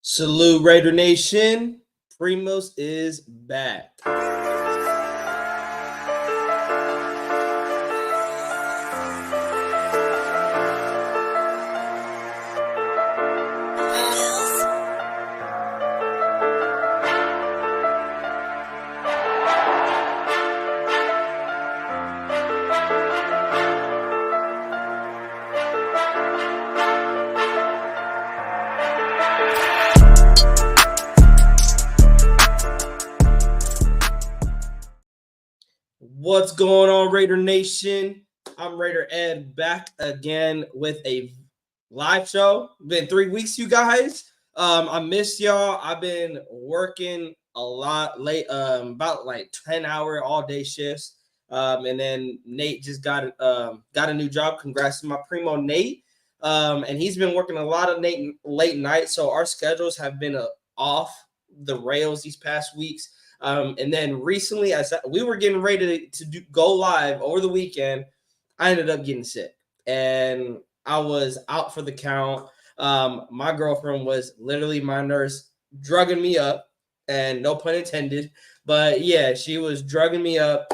Salute Raider Nation. Primos is back. What's going on, Raider Nation? I'm Raider Ed, back again with a live show. Been 3 weeks, you guys. I missed y'all. I've been working a lot late, about like 10-hour all-day shifts. And then Nate just got a new job. Congrats to my primo Nate. And he's been working a lot of late nights, so our schedules have been off the rails these past weeks. And then recently, as we were getting ready to go live over the weekend, I ended up getting sick, and I was out for the count. My girlfriend was literally my nurse, drugging me up, and no pun intended. But yeah, she was drugging me up,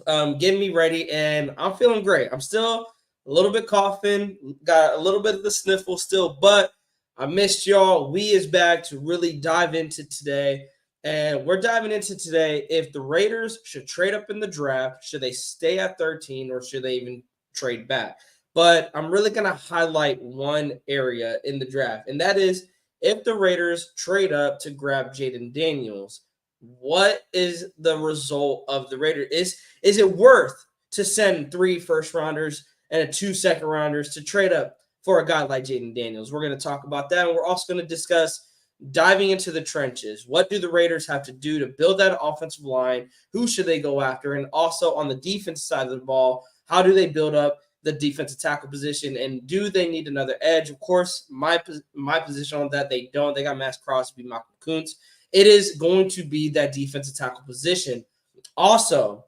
getting me ready, and I'm feeling great. I'm still a little bit coughing, got a little bit of the sniffle still, but I missed y'all. We is back to really dive into today. And we're diving into today if the Raiders should trade up in the draft, should they stay at 13, or should they even trade back? But I'm really going to highlight one area in the draft, and that is if the Raiders trade up to grab Jayden Daniels, what is the result of the Raiders? Is it worth to send 3 first-rounders and 2 second-rounders to trade up for a guy like Jayden Daniels? We're going to talk about that, and we're also going to discuss diving into the trenches. What do the Raiders have to do to build that offensive line? Who should they go after? And also on the defense side of the ball, how do they build up the defensive tackle position? And do they need another edge? Of course, my position on that, they don't. They got Max Crosby, Malcolm Kuntz. It is going to be that defensive tackle position. Also,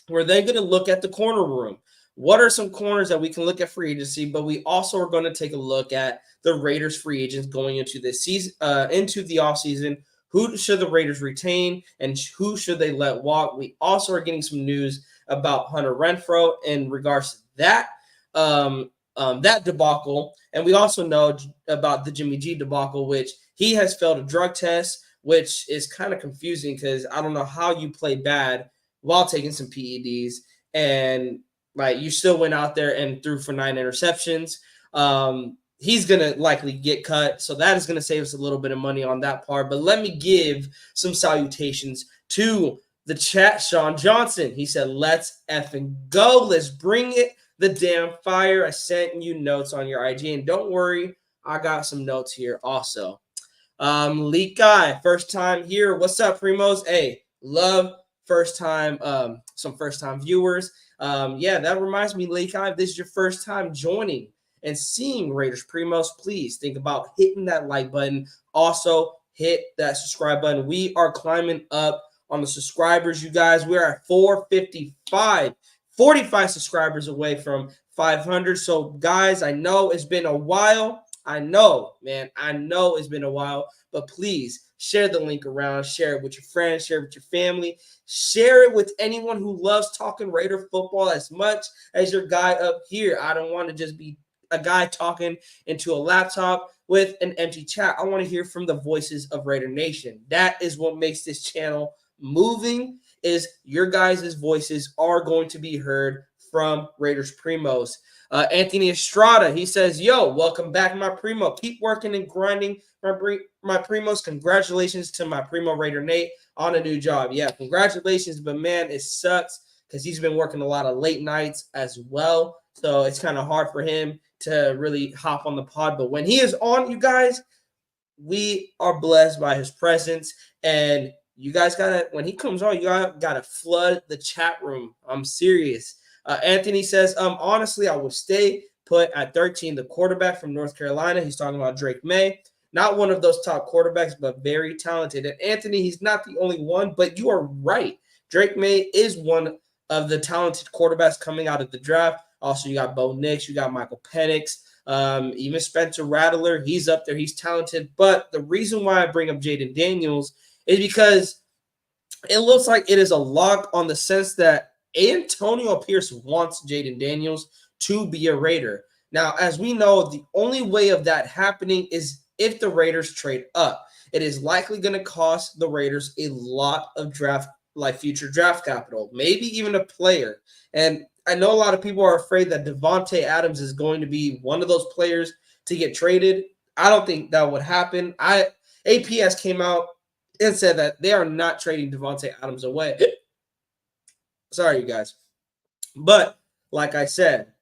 were they going to look at the corner room? What are some corners that we can look at free agency? But we also are going to take a look at the Raiders free agents going into this season, into the offseason. Who should the Raiders retain and who should they let walk? We also are getting some news about Hunter Renfrow in regards to that that debacle. And we also know about the Jimmy G debacle, which he has failed a drug test, which is kind of confusing because I don't know how you play bad while taking some PEDs and like you still went out there and threw for 9 interceptions. He's going to likely get cut. So that is going to save us a little bit of money on that part. But let me give some salutations to the chat. Sean Johnson, he said, let's effing go. Let's bring it. The damn fire. I sent you notes on your IG. And don't worry, I got some notes here also. Leak Guy, first time here. What's up, Primos? Hey, love first time, some first time viewers. Yeah, that reminds me, Leak Guy, if this is your first time joining and seeing Raiders Primos, please think about hitting that like button. Also, hit that subscribe button. We are climbing up on the subscribers, you guys. We're at 455, 45 subscribers away from 500. So, guys, I know it's been a while. I know, man. I know it's been a while. But please share the link around. Share it with your friends. Share it with your family. Share it with anyone who loves talking Raider football as much as your guy up here. I don't want to just be a guy talking into a laptop with an empty chat. I want to hear from the voices of Raider Nation. That is what makes this channel moving, is your guys' voices are going to be heard from Raiders Primos. Anthony Estrada, he says, yo, welcome back, my Primo. Keep working and grinding, my Primos. Congratulations to my Primo Raider Nate on a new job. Yeah, congratulations, but man, it sucks because he's been working a lot of late nights as well. So it's kind of hard for him to really hop on the pod. But when he is on, you guys, we are blessed by his presence. And you guys gotta, when he comes on, you gotta flood the chat room. I'm serious. Anthony says, honestly, I would stay put at 13. The quarterback from North Carolina. He's talking about Drake May. Not one of those top quarterbacks, but very talented. And Anthony, he's not the only one, but you are right. Drake May is one of the talented quarterbacks coming out of the draft. Also, you got Bo Nix, you got Michael Penix. Even Spencer Rattler, he's up there. He's talented. But the reason why I bring up Jaden Daniels is because it looks like it is a lock on the sense that Antonio Pierce wants Jaden Daniels to be a Raider. Now, as we know, the only way of that happening is if the Raiders trade up. It is likely going to cost the Raiders a lot of future draft capital, maybe even a player. And I know a lot of people are afraid that Davante Adams is going to be one of those players to get traded. I don't think that would happen. APS came out and said that they are not trading Davante Adams away. Sorry, you guys. But like I said,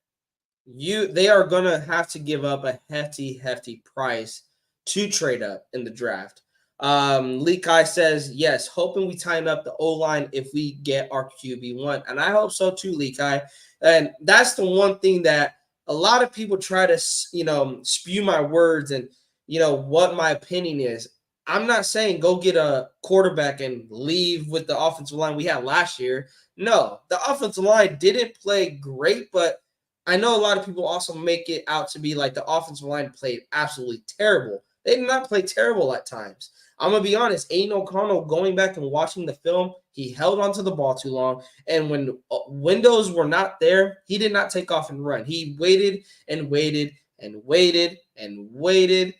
they are going to have to give up a hefty price to trade up in the draft. Lee Kai says, yes, hoping we tighten up the O-line if we get our QB1. And I hope so too, Lee Kai. And that's the one thing that a lot of people try to, spew my words and, what my opinion is. I'm not saying go get a quarterback and leave with the offensive line we had last year. No, the offensive line didn't play great, but I know a lot of people also make it out to be like the offensive line played absolutely terrible. They did not play terrible at times. I'm going to be honest, Aiden O'Connell, going back and watching the film, he held onto the ball too long. And when windows were not there, he did not take off and run. He waited and waited and waited and waited.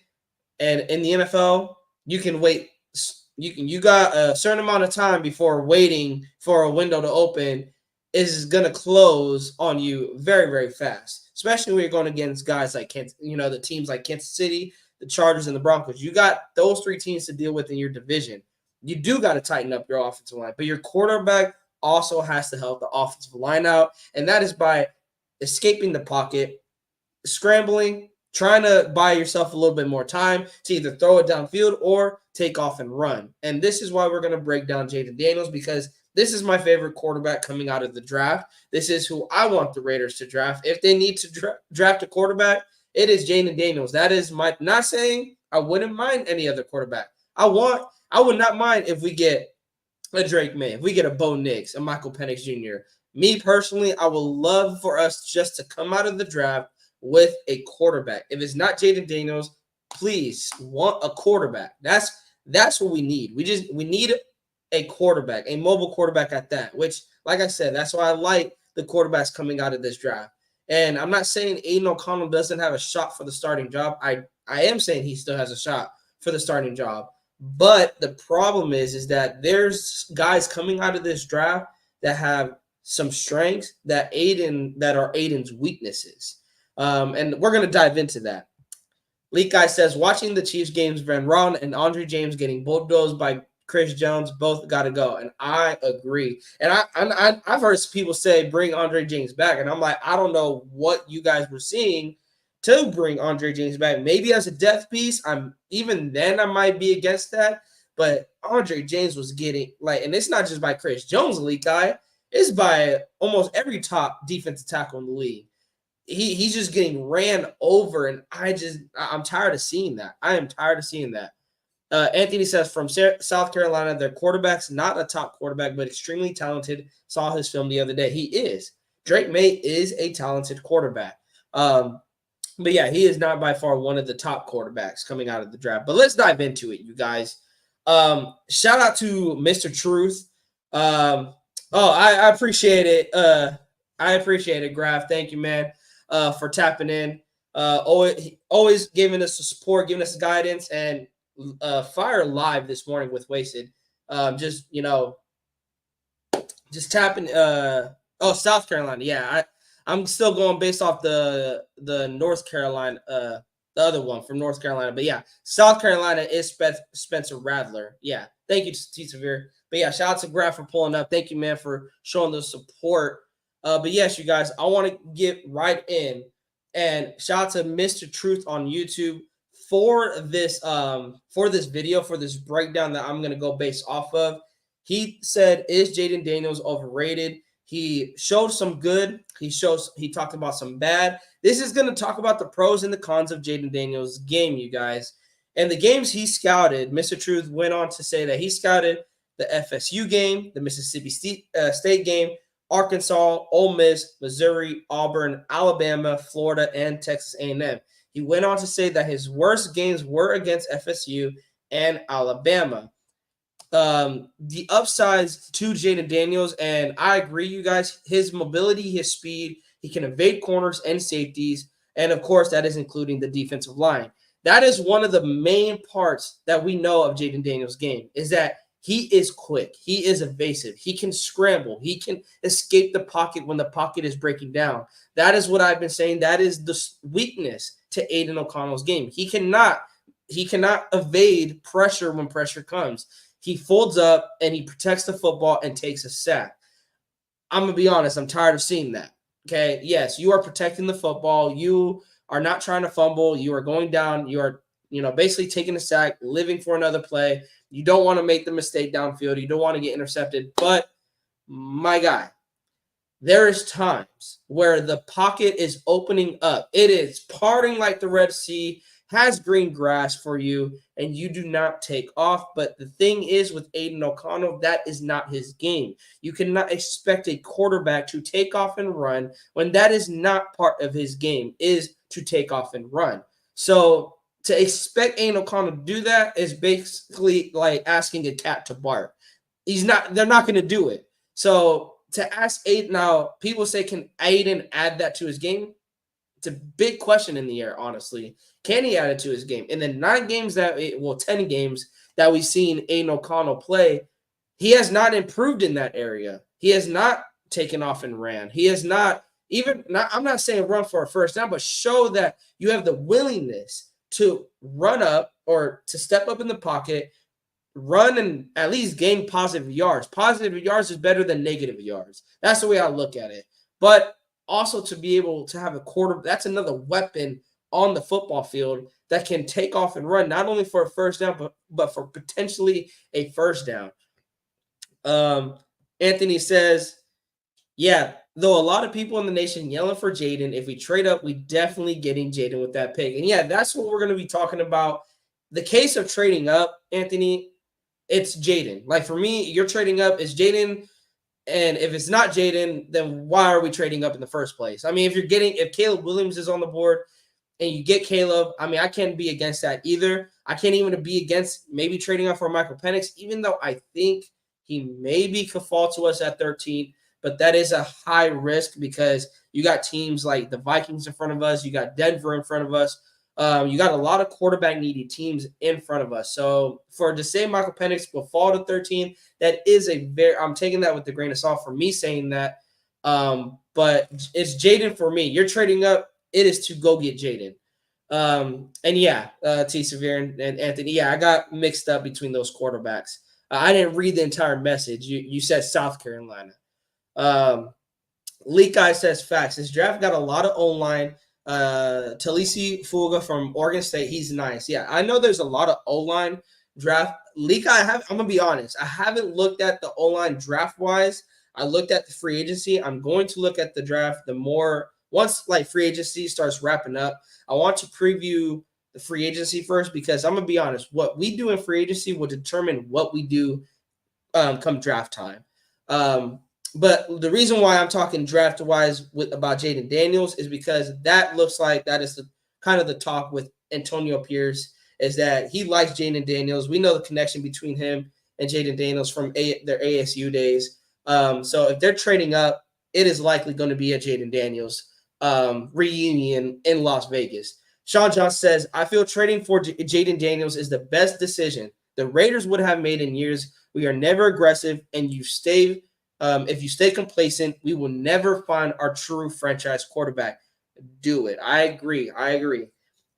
And in the NFL, you can wait. You got a certain amount of time before waiting for a window to open is going to close on you very, very fast, especially when you're going against guys like the teams like Kansas City, the Chargers, and the Broncos. You got those three teams to deal with in your division. You do got to tighten up your offensive line, but your quarterback also has to help the offensive line out, and that is by escaping the pocket, scrambling, trying to buy yourself a little bit more time to either throw it downfield or take off and run. And this is why we're going to break down Jaden Daniels, because this is my favorite quarterback coming out of the draft. This is who I want the Raiders to draft. If they need to draft a quarterback, it is Jaden Daniels. That is not saying I wouldn't mind any other quarterback. I would not mind if we get a Drake May, if we get a Bo Nix, a Michael Penix Jr. Me personally, I would love for us just to come out of the draft with a quarterback. If it's not Jaden Daniels, please want a quarterback. That's what we need. We need a quarterback, a mobile quarterback at that, which, like I said, that's why I like the quarterbacks coming out of this draft. And I'm not saying Aiden O'Connell doesn't have a shot for the starting job. I am saying he still has a shot for the starting job. But the problem is that there's guys coming out of this draft that have some strengths that are Aiden's weaknesses. And we're going to dive into that. Leak Guy says, watching the Chiefs games, Van Ron and Andre James getting bulldozed by Chris Jones, both got to go. And I agree. And I've heard people say, bring Andre James back. And I'm like, I don't know what you guys were seeing to bring Andre James back. Maybe as a death piece. Even then I might be against that. But Andre James was getting and it's not just by Chris Jones, Leak Guy. It's by almost every top defensive tackle in the league. He's just getting ran over, and I'm tired of seeing that. I am tired of seeing that. Anthony says, from South Carolina, their quarterback's not a top quarterback, but extremely talented. Saw his film the other day. He is. Drake May is a talented quarterback. But yeah, he is not by far one of the top quarterbacks coming out of the draft. But let's dive into it, you guys. Shout out to Mr. Truth. I appreciate it. I appreciate it, Graf. Thank you, man. For tapping in, always giving us the support, giving us the guidance, and Fire Live this morning with Wasted. Just tapping. South Carolina. Yeah, I'm still going based off the North Carolina, the other one from North Carolina. But yeah, South Carolina is Spencer Rattler. Yeah, thank you to T Severe. But yeah, shout out to Graf for pulling up. Thank you, man, for showing the support. But yes, you guys, I want to get right in and shout out to Mr. Truth on YouTube for this video, for this breakdown that I'm going to go based off of. He said, is Jaden Daniels overrated? He showed some good. He talked about some bad. This is going to talk about the pros and the cons of Jaden Daniels' game, you guys. And the games he scouted, Mr. Truth went on to say that he scouted the FSU game, the Mississippi State game, Arkansas, Ole Miss, Missouri, Auburn, Alabama, Florida, and Texas A&M. He went on to say that his worst games were against FSU and Alabama. The upsides to Jayden Daniels, and I agree, you guys, his mobility, his speed, he can evade corners and safeties, and of course, that is including the defensive line. That is one of the main parts that we know of Jayden Daniels' game, is that he is quick, he is evasive, he can scramble, he can escape the pocket when the pocket is breaking down. That is what I've been saying. That is the weakness to Aidan O'Connell's game. He cannot evade pressure when pressure comes. He folds up and he protects the football and takes a sack. I'm going to be honest, I'm tired of seeing that. Okay, yes, you are protecting the football. You are not trying to fumble. You are going down. You are, basically taking a sack, living for another play. You don't want to make the mistake downfield. You don't want to get intercepted. But, my guy, there is times where the pocket is opening up. It is parting like the Red Sea, has green grass for you, and you do not take off. But the thing is with Aidan O'Connell, that is not his game. You cannot expect a quarterback to take off and run when that is not part of his game, is to take off and run. So to expect Aidan O'Connell to do that is basically like asking a cat to bark. They're not going to do it. So to ask Aidan, now people say, can Aidan add that to his game? It's a big question in the air, honestly. Can he add it to his game? In the 10 games that we've seen Aidan O'Connell play, he has not improved in that area. He has not taken off and ran. He has not I'm not saying run for a first down, but show that you have the willingness to run up or to step up in the pocket, run and at least gain positive yards. Positive yards is better than negative yards. That's the way I look at it. But also to be able to have a quarter, that's another weapon on the football field that can take off and run, not only for a first down, but for potentially a first down. Anthony says, yeah, though a lot of people in the nation yelling for Jayden, if we trade up, we definitely getting Jayden with that pick. And yeah, that's what we're going to be talking about. The case of trading up, Anthony, it's Jayden. Like for me, you're trading up, it's Jayden. And if it's not Jayden, then why are we trading up in the first place? I mean, if Caleb Williams is on the board and you get Caleb, I mean, I can't be against that either. I can't even be against maybe trading up for Michael Penix, even though I think he maybe could fall to us at 13. But that is a high risk because you got teams like the Vikings in front of us. You got Denver in front of us. You got a lot of quarterback-needy teams in front of us. So to say Michael Penix will fall to 13, that is I'm taking that with a grain of salt for me saying that. But it's Jayden for me. You're trading up. It is to go get Jayden. And yeah, T. Severe and Anthony, yeah, I got mixed up between those quarterbacks. I didn't read the entire message. You said South Carolina. Leak Guy says facts. This draft got a lot of O-line. Talisi Fuga from Oregon State, he's nice. Yeah, I know there's a lot of O-line draft. Leak Guy, I'm going to be honest. I haven't looked at the O-line draft-wise. I looked at the free agency. I'm going to look at the draft once like free agency starts wrapping up. I want to preview the free agency first because I'm going to be honest. What we do in free agency will determine what we do come draft time. But the reason why I'm talking draft-wise about Jayden Daniels is because that looks like that is kind of the talk with Antonio Pierce is that he likes Jayden Daniels. We know the connection between him and Jayden Daniels from their ASU days. So if they're trading up, it is likely going to be a Jayden Daniels reunion in Las Vegas. Sean Johnson says, I feel trading for Jayden Daniels is the best decision the Raiders would have made in years. We are never aggressive, and if you stay complacent, we will never find our true franchise quarterback. Do it. I agree.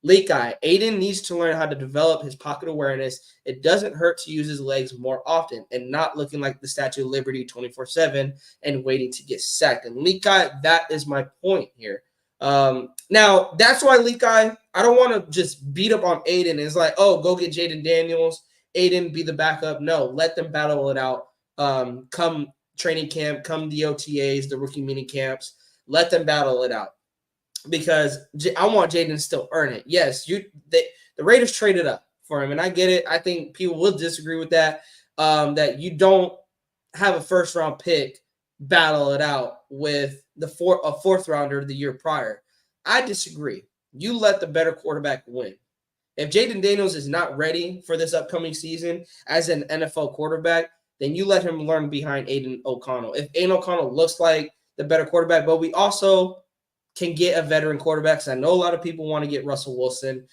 Leak Guy, Aidan needs to learn how to develop his pocket awareness. It doesn't hurt to use his legs more often and not looking like the Statue of Liberty 24/7 and waiting to get sacked. And Leak Guy, that is my point here. Now, that's why Leak Guy, I don't want to just beat up on Aidan. It's like, oh, go get Jayden Daniels. Aidan be the backup. No, let them battle it out. Come training camp, come the OTAs, the rookie mini camps, let them battle it out. Because I want Jayden to still earn it. Yes, the Raiders traded up for him, and I get it. I think people will disagree with that, that you don't have a first-round pick battle it out with a fourth rounder the year prior. I disagree. You let the better quarterback win. If Jayden Daniels is not ready for this upcoming season as an NFL quarterback, then you let him learn behind Aiden O'Connell. If Aiden O'Connell looks like the better quarterback, but we also can get a veteran quarterback, because I know a lot of people want to get Russell Wilson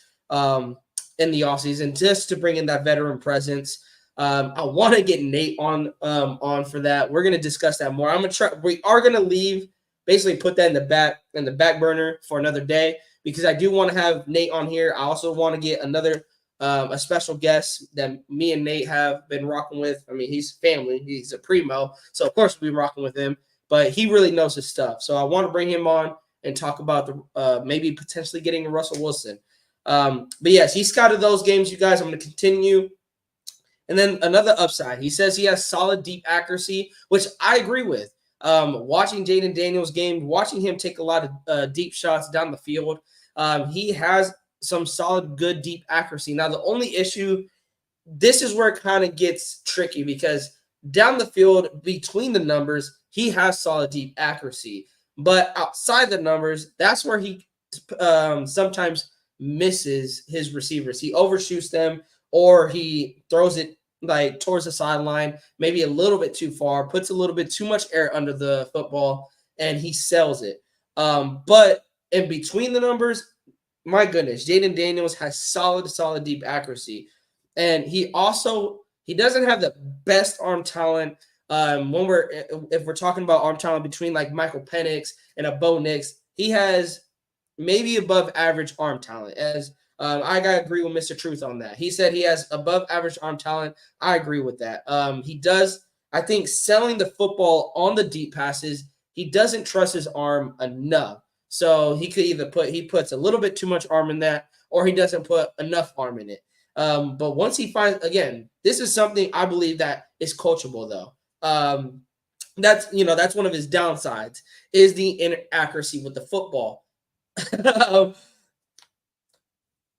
in the offseason just to bring in that veteran presence. I want to get Nate on for that. We're gonna discuss that more. We are gonna basically put that in the back burner for another day, because I do want to have Nate on here. I also want to get a special guest that me and Nate have been rocking with. I mean, he's family. He's a primo, so of course we'll be rocking with him. But he really knows his stuff, so I want to bring him on and talk about maybe potentially getting a Russell Wilson. But yes, he scouted those games, you guys. I'm going to continue. And then another upside, he says he has solid deep accuracy, which I agree with. Watching Jayden Daniels' game, watching him take a lot of deep shots down the field, he has some solid, good, deep accuracy. Now, the only issue, this is where it kind of gets tricky, because down the field, between the numbers, he has solid, deep accuracy. But outside the numbers, that's where he sometimes misses his receivers. He overshoots them, or he throws it like towards the sideline, maybe a little bit too far, puts a little bit too much air under the football, and he sells it. But in between the numbers, my goodness, Jayden Daniels has solid deep accuracy. And he doesn't have the best arm talent. If we're talking about arm talent between like Michael Penix and a Bo Nix, he has maybe above average arm talent. As I gotta agree with Mr. Truth on that. He said he has above average arm talent. I agree with that. He does, I think, selling the football on the deep passes, he doesn't trust his arm enough. So he could either he puts a little bit too much arm in that, or he doesn't put enough arm in it. But once he finds, again, this is something I believe that is coachable though. That's one of his downsides, is the inaccuracy with the football.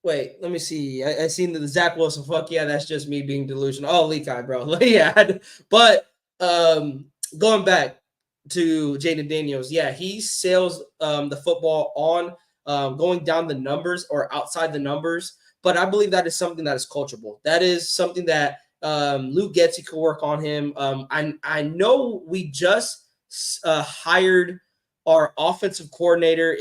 Wait, let me see. I seen the Zach Wilson. Fuck yeah, that's just me being delusional. Oh, Lekai, bro. Yeah, but going back to Jayden Daniels, yeah, he sails the football on going down the numbers or outside the numbers. But I believe that is something that is coachable. That is something that Luke Getsy could work on him. I know we just hired our offensive coordinator.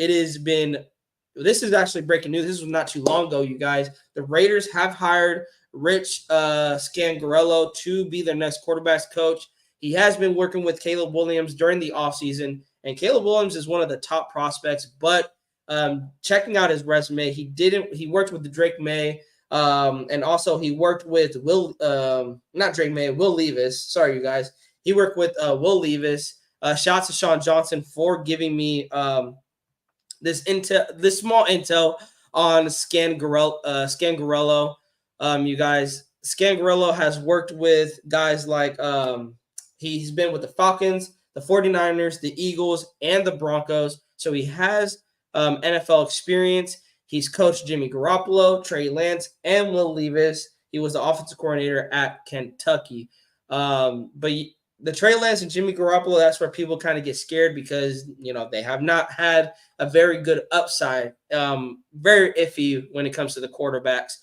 This is actually breaking news. This was not too long ago, you guys. The Raiders have hired Rich Scangarello to be their next quarterbacks coach. He has been working with Caleb Williams during the offseason, and Caleb Williams is one of the top prospects. But checking out his resume, he worked with Drake May, and also he worked with Will Levis. Sorry, you guys. He worked with Will Levis. Shouts to Sean Johnson for giving me this small intel on Scangarello. You guys, Scangarello has worked with guys like he's been with the Falcons, the 49ers, the Eagles, and the Broncos. So he has NFL experience. He's coached Jimmy Garoppolo, Trey Lance, and Will Levis. He was the offensive coordinator at Kentucky. But the Trey Lance and Jimmy Garoppolo, that's where people kind of get scared, because they have not had a very good upside. Very iffy when it comes to the quarterbacks.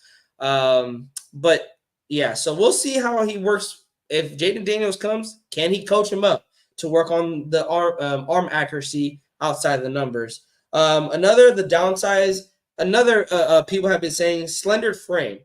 But yeah, so we'll see how he works. If Jayden Daniels comes, can he coach him up to work on the arm accuracy outside of the numbers? The downsides. People have been saying slender frame.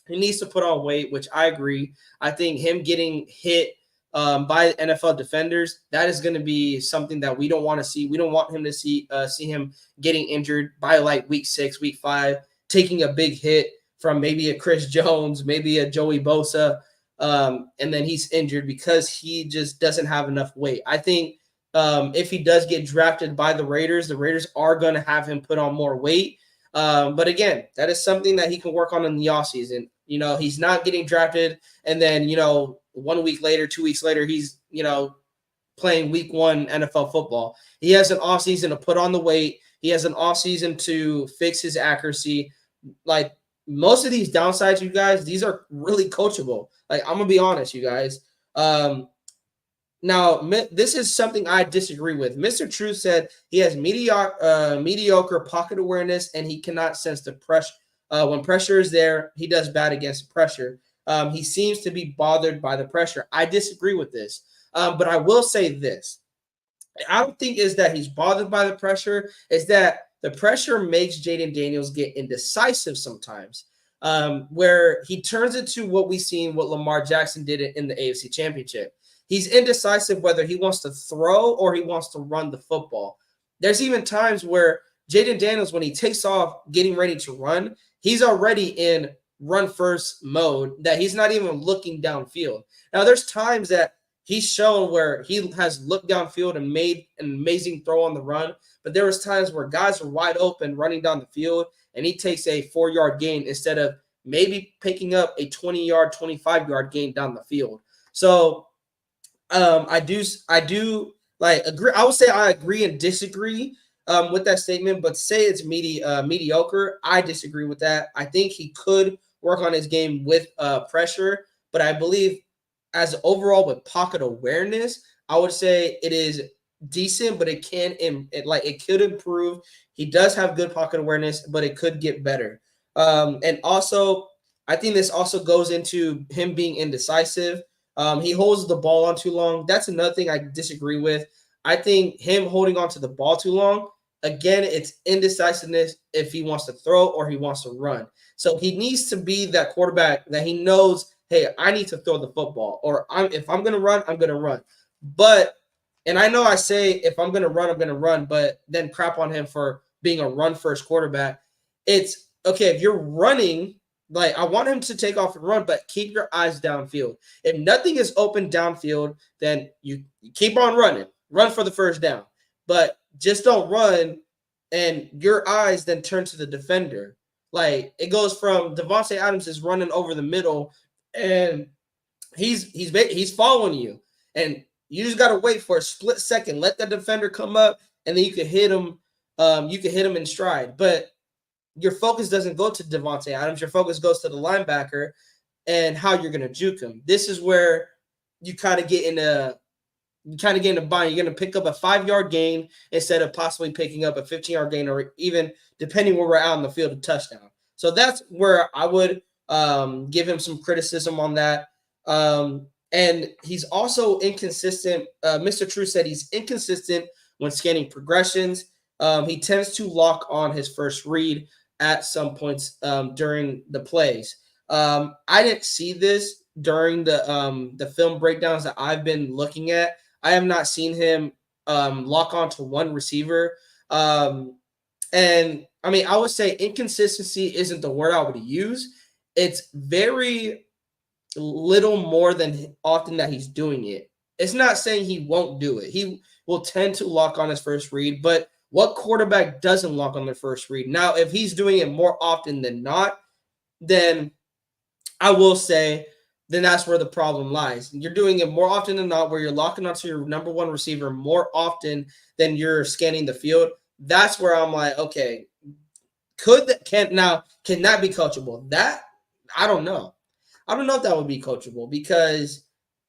He needs to put on weight, which I agree. I think him getting hit by NFL defenders, that is going to be something that we don't want to see. We don't want him to see him getting injured by like week 6, week 5, taking a big hit from maybe a Chris Jones, maybe a Joey Bosa, and then he's injured because he just doesn't have enough weight. I think if he does get drafted by the Raiders are going to have him put on more weight. But again, that is something that he can work on in the offseason. He's not getting drafted, and then 1 week later, 2 weeks later, he's playing week 1 NFL football. He has an offseason to put on the weight. He has an offseason to fix his accuracy. Like, most of these downsides, you guys, these are really coachable. Like, I'm gonna be honest, you guys. Now, this is something I disagree with. Mr. True said he has mediocre pocket awareness and he cannot sense the pressure. When pressure is there, he does bad against pressure. He seems to be bothered by the pressure. I disagree with this, but I will say this. I don't think is that he's bothered by the pressure. Is that the pressure makes Jayden Daniels get indecisive sometimes, where he turns into what we seen what Lamar Jackson did in the AFC Championship. He's indecisive whether he wants to throw or he wants to run the football. There's even times where Jayden Daniels, when he takes off getting ready to run, he's already in run first mode that he's not even looking downfield. Now, there's times that he's shown where he has looked downfield and made an amazing throw on the run, but there was times where guys are wide open running down the field and he takes a 4-yard gain instead of maybe picking up a 20-yard, 25-yard gain down the field. So I do like agree. I would say I agree and disagree with that statement, but say it's mediocre. I disagree with that. I think he could work on his game with pressure, but I believe as overall with pocket awareness, I would say it is decent, but it could improve. He does have good pocket awareness, but it could get better. And also, I think this also goes into him being indecisive. He holds the ball on too long. That's another thing I disagree with. I think him holding on to the ball too long, again, it's indecisiveness if he wants to throw or he wants to run. So he needs to be that quarterback that he knows, hey, I need to throw the football, or if I'm going to run, I'm going to run. But, and I know I say if I'm going to run, I'm going to run, but then crap on him for being a run-first quarterback. It's, okay, if you're running, like I want him to take off and run, but keep your eyes downfield. If nothing is open downfield, then you keep on running. Run for the first down. But just don't run and your eyes then turn to the defender. Like it goes from Davante Adams is running over the middle and he's following you. And you just got to wait for a split second. Let the defender come up and then you can hit him. You can hit him in stride. But your focus doesn't go to Davante Adams. Your focus goes to the linebacker and how you're going to juke him. This is where you kind of get in a bind. You're going to pick up a 5-yard gain instead of possibly picking up a 15-yard gain, or even depending where we're out on the field, a touchdown. So that's where I would give him some criticism on that. And he's also inconsistent. Mr. True said he's inconsistent when scanning progressions. He tends to lock on his first read at some points during the plays. I didn't see this during the film breakdowns that I've been looking at. I have not seen him lock on to one receiver. And I mean, I would say inconsistency isn't the word I would use. It's very little more than often that he's doing it. It's not saying he won't do it. He will tend to lock on his first read, but what quarterback doesn't lock on their first read? Now, if he's doing it more often than not, then I will say then that's where the problem lies. You're doing it more often than not where you're locking onto your number one receiver more often than you're scanning the field. That's where I'm like, okay, can that be coachable? That I don't know. I don't know if that would be coachable because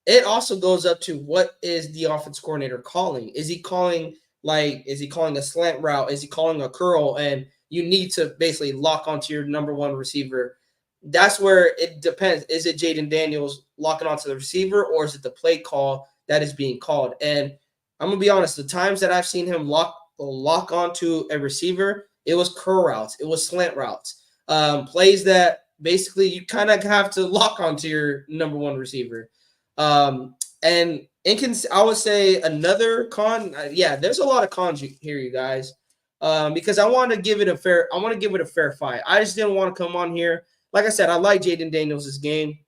it also goes up to what is the offense coordinator calling? Is he calling a slant route? Is he calling a curl? And you need to basically lock onto your number one receiver. That's where it depends. Is it Jayden Daniels locking onto the receiver, or is it the play call that is being called? And I'm going to be honest, the times that I've seen him lock onto a receiver, it was curl routes. It was slant routes. Plays that basically you kind of have to lock onto your number one receiver. And I would say another con. There's a lot of cons here, you guys, because I want to give it a fair fight. I just didn't want to come on here. Like I said, I like Jayden Daniels' game,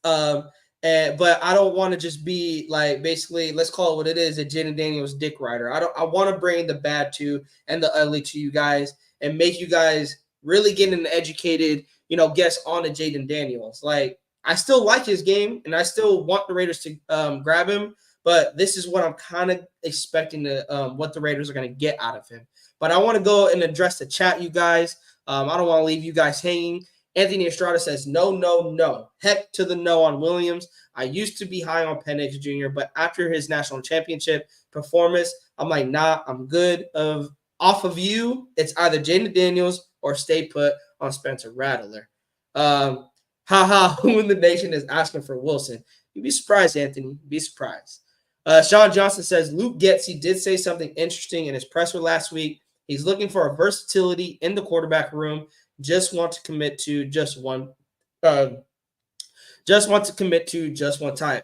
but I don't want to just be like basically let's call it what it is, a Jayden Daniels dick rider. I want to bring the bad to and the ugly to you guys and make you guys really get an educated, guess on a Jayden Daniels. Like I still like his game and I still want the Raiders to grab him, but this is what I'm kind of expecting what the Raiders are going to get out of him. But I want to go and address the chat, you guys. I don't want to leave you guys hanging. Anthony Estrada says, no, no, no. Heck to the no on Williams. I used to be high on Penix Jr., but after his national championship performance, I'm like, nah, I'm good. Off of you, it's either Jaden Daniels or stay put on Spencer Rattler. Who in the nation is asking for Wilson? You'd be surprised, Anthony. Be surprised. Sean Johnson says, Luke Getsy did say something interesting in his presser last week. He's looking for a versatility in the quarterback room. Just want to commit to just one time.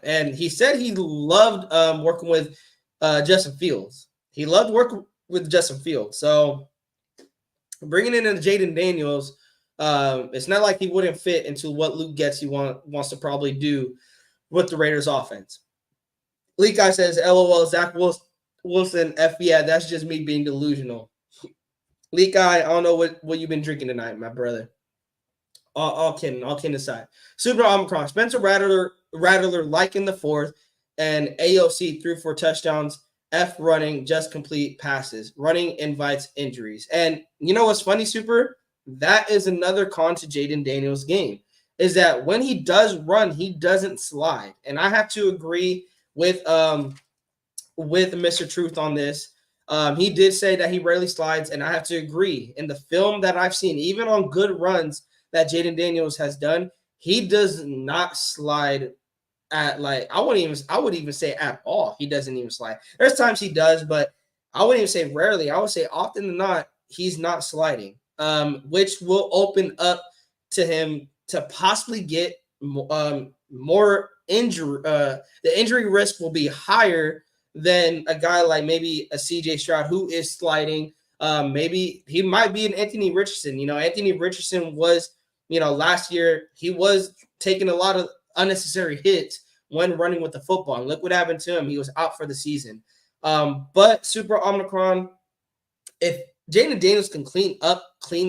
And he said he loved working with Justin Fields. He loved working with Justin Fields. So bringing in Jaden Daniels, it's not like he wouldn't fit into what Luke Getsy wants to probably do with the Raiders offense. Lee Guy says, LOL, Zach Wilson, yeah, that's just me being delusional. Lee Guy, I don't know what you've been drinking tonight, my brother. All kidding aside. Super Omicron, Spencer Rattler like in the fourth, and AOC threw 4 touchdowns. F running, just complete passes. Running invites injuries. And you know what's funny, Super? That is another con to Jaden Daniels' game, is that when he does run, he doesn't slide. And I have to agree with Mr. Truth on this. He did say that he rarely slides, and I have to agree. In the film that I've seen, even on good runs that Jaden Daniels has done, he does not slide at, like, I would even say at all. He doesn't even slide. There's times he does, but I wouldn't even say rarely. I would say often than not, he's not sliding, which will open up to him to possibly get more injury. The injury risk will be higher than a guy like maybe a CJ Stroud who is sliding. Maybe he might be an Anthony Richardson. Anthony Richardson was, last year he was taking a lot of unnecessary hits when running with the football. And look what happened to him. He was out for the season. But Super Omicron, if Jaden Daniels can clean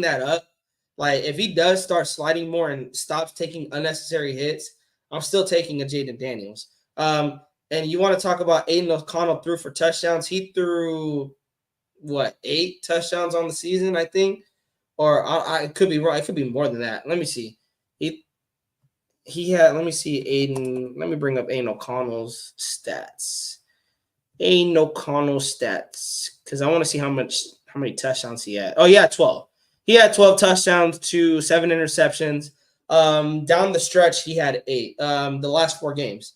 that up, like if he does start sliding more and stops taking unnecessary hits, I'm still taking a Jaden Daniels. And you want to talk about Aiden O'Connell threw for touchdowns. He threw, 8 touchdowns on the season, I think? Or I could be wrong. It could be more than that. Let me see. He had, let me see, Aiden. Let me bring up Aiden O'Connell's stats. Aiden O'Connell's stats, because I want to see how many touchdowns he had. Oh, yeah, 12. He had 12 touchdowns to 7 interceptions. Down the stretch, he had 8. The last 4 games.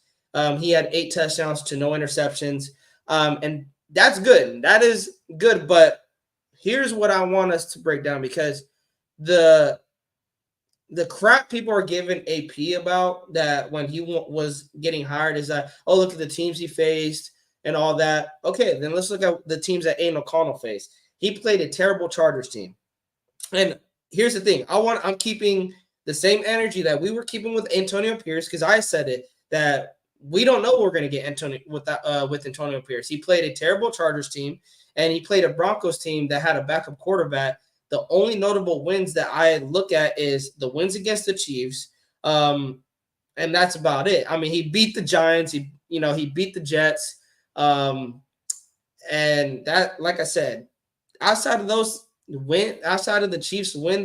He had 8 touchdowns to no interceptions. And that's good. That is good. But here's what I want us to break down, because the crap people are giving AP about that when he was getting hired is that, oh, look at the teams he faced and all that. Okay, then let's look at the teams that Aiden O'Connell faced. He played a terrible Chargers team. And here's the thing. I'm keeping the same energy that we were keeping with Antonio Pierce, because I said it, that we don't know what we're going to get with Antonio Pierce. He played a terrible Chargers team, and he played a Broncos team that had a backup quarterback. The only notable wins that I look at is the wins against the Chiefs, and that's about it. I mean, he beat the Giants. He beat the Jets, and that, like I said, outside of the Chiefs win,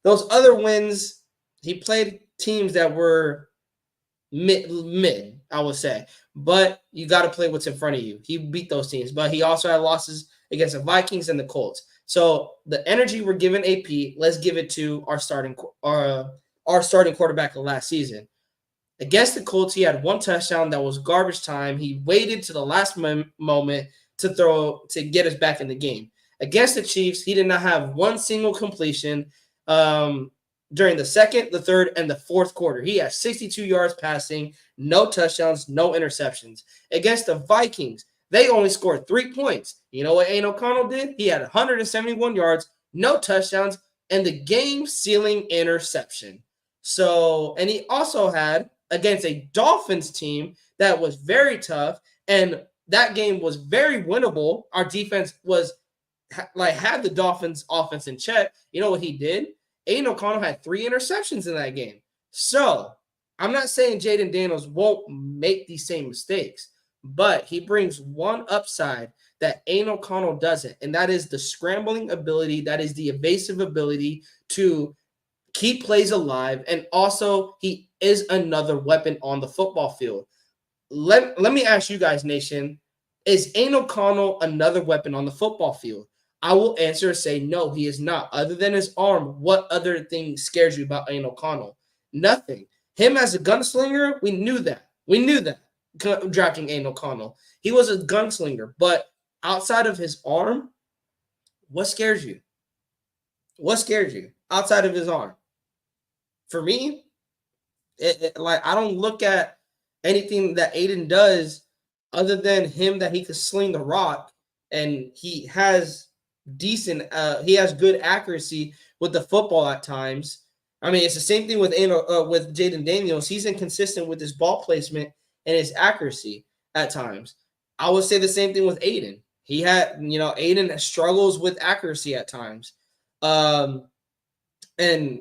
those other wins, he played teams that were mid, I would say. But you got to play what's in front of you. He beat those teams, but he also had losses against the Vikings and the Colts. So the energy we're giving AP, let's give it to our starting quarterback of last season. Against the Colts, he had 1 touchdown that was garbage time. He waited to the last moment to throw to get us back in the game. Against the Chiefs, he did not have 1 single completion during the second, the third, and the fourth quarter. He had 62 yards passing, no touchdowns, no interceptions. Against the Vikings, they only scored 3 points. You know what Aiden O'Connell did? He had 171 yards, no touchdowns, and the game-sealing interception. So, and he also had, against a Dolphins team that was very tough, and that game was very winnable. Our defense had the Dolphins offense in check. You know what he did? Aiden O'Connell had 3 interceptions in that game. So I'm not saying Jaden Daniels won't make these same mistakes, but he brings one upside that Aiden O'Connell doesn't, and that is the scrambling ability, that is the evasive ability to keep plays alive, and also he is another weapon on the football field. Let me ask you guys, Nation, is Aiden O'Connell another weapon on the football field? I will answer and say no, he is not. Other than his arm, what other thing scares you about Aiden O'Connell? Nothing. Him as a gunslinger, we knew that. We knew that drafting Aiden O'Connell. He was a gunslinger, but outside of his arm, what scares you? What scares you outside of his arm? For me, like I don't look at anything that Aiden does other than him that he could sling the rock, and he has he has good accuracy with the football at times. I mean, it's the same thing with with Jaden Daniels. He's inconsistent with his ball placement and his accuracy at times. I would say the same thing with Aiden. He had, Aiden struggles with accuracy at times. And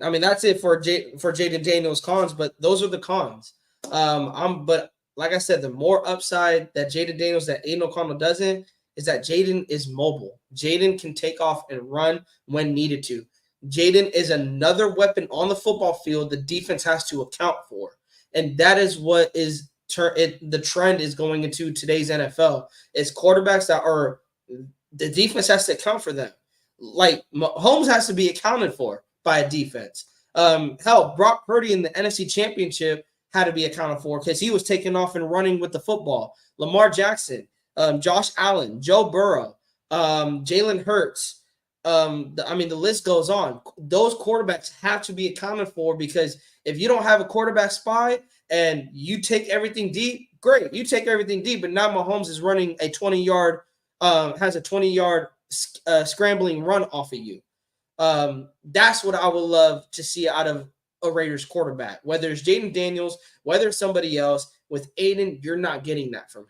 I mean, that's it for Jaden Daniels cons, but those are the cons. But like I said, the more upside that Jaden Daniels that Aiden O'Connell doesn't is that Jaden is mobile. Jaden can take off and run when needed to. Jaden is another weapon on the football field the defense has to account for. And that is what is the trend is going into today's NFL. Is quarterbacks that are the defense has to account for them. Like Mahomes has to be accounted for by a defense. Hell, Brock Purdy in the NFC Championship had to be accounted for because he was taking off and running with the football. Lamar Jackson, Josh Allen, Joe Burrow, Jalen Hurts. The list goes on. Those quarterbacks have to be accounted for because if you don't have a quarterback spy and you take everything deep, great. You take everything deep, but now Mahomes is running a 20-yard, has a 20-yard scrambling run off of you. That's what I would love to see out of a Raiders quarterback. Whether it's Jaden Daniels, whether it's somebody else, with Aiden, you're not getting that from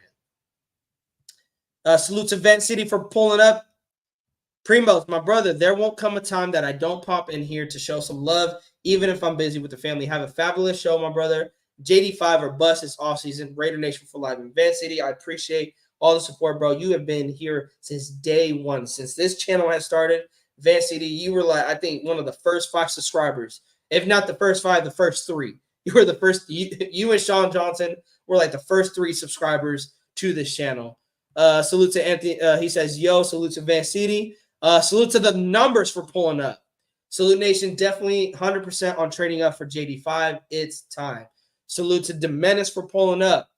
him. Salute to Vent City for pulling up. Primos, my brother, there won't come a time that I don't pop in here to show some love, even if I'm busy with the family. Have a fabulous show, my brother. JD5 or bust this offseason. Raider Nation for life in Vent City. I appreciate all the support, bro. You have been here since day one. Since this channel has started, Van City, you were like, I think, one of the first 5 subscribers. If not the first 5, the first 3. You were the first. You and Sean Johnson were like the first 3 subscribers to this channel. Salute to Anthony. He says, yo, salute to Van City. Salute to the numbers for pulling up. Salute Nation, definitely 100% on trading up for JD5. It's time. Salute to Demenis for pulling up.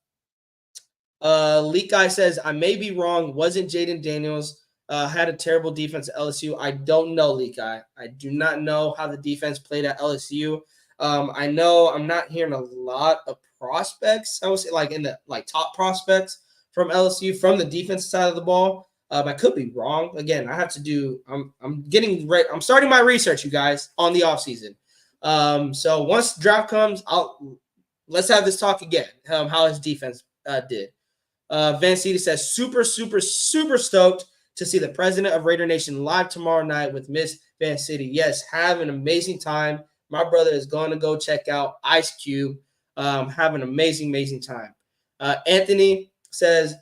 Leak Guy says, I may be wrong. Wasn't Jaden Daniels had a terrible defense at LSU? I don't know, Leak Guy. I do not know how the defense played at LSU. I know I'm not hearing a lot of prospects. I would say like in the top prospects from LSU from the defense side of the ball. I could be wrong. Again, I have to do. I'm getting ready. I'm starting my research, you guys, on the offseason. So once draft comes, let's have this talk again. How his defense did. Van City says super, super, super stoked to see the president of Raider Nation live tomorrow night with Miss Van City. Yes, have an amazing time. My brother is going to go check out Ice Cube. Have an amazing, amazing time. Anthony says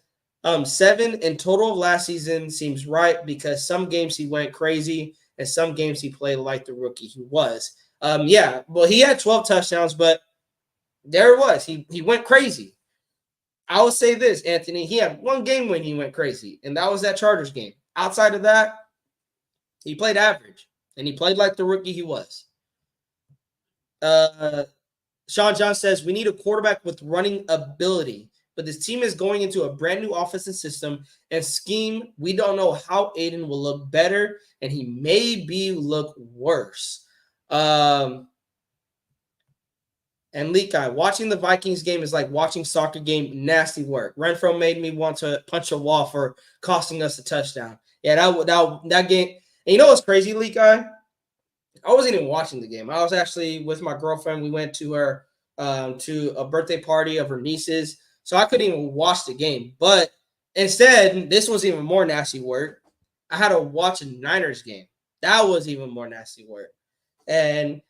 7 in total of last season seems right because some games he went crazy and some games he played like the rookie he was. Yeah, well, he had 12 touchdowns, but there it was. He went crazy. I will say this, Anthony. He had one game when he went crazy, and that was that Chargers game. Outside of that, he played average, and he played like the rookie he was. Sean John says, we need a quarterback with running ability, but this team is going into a brand new offensive system and scheme. We don't know how Aiden will look better, and he may look worse. And Leak Guy, watching the Vikings game is like watching soccer game. Nasty work. Renfro made me want to punch a wall for costing us a touchdown. Yeah, that game. And you know what's crazy, Leak Guy? I wasn't even watching the game. I was actually with my girlfriend. We went to her to a birthday party of her niece's, so I couldn't even watch the game. But instead, this was even more nasty work. I had to watch a Niners game. That was even more nasty work. And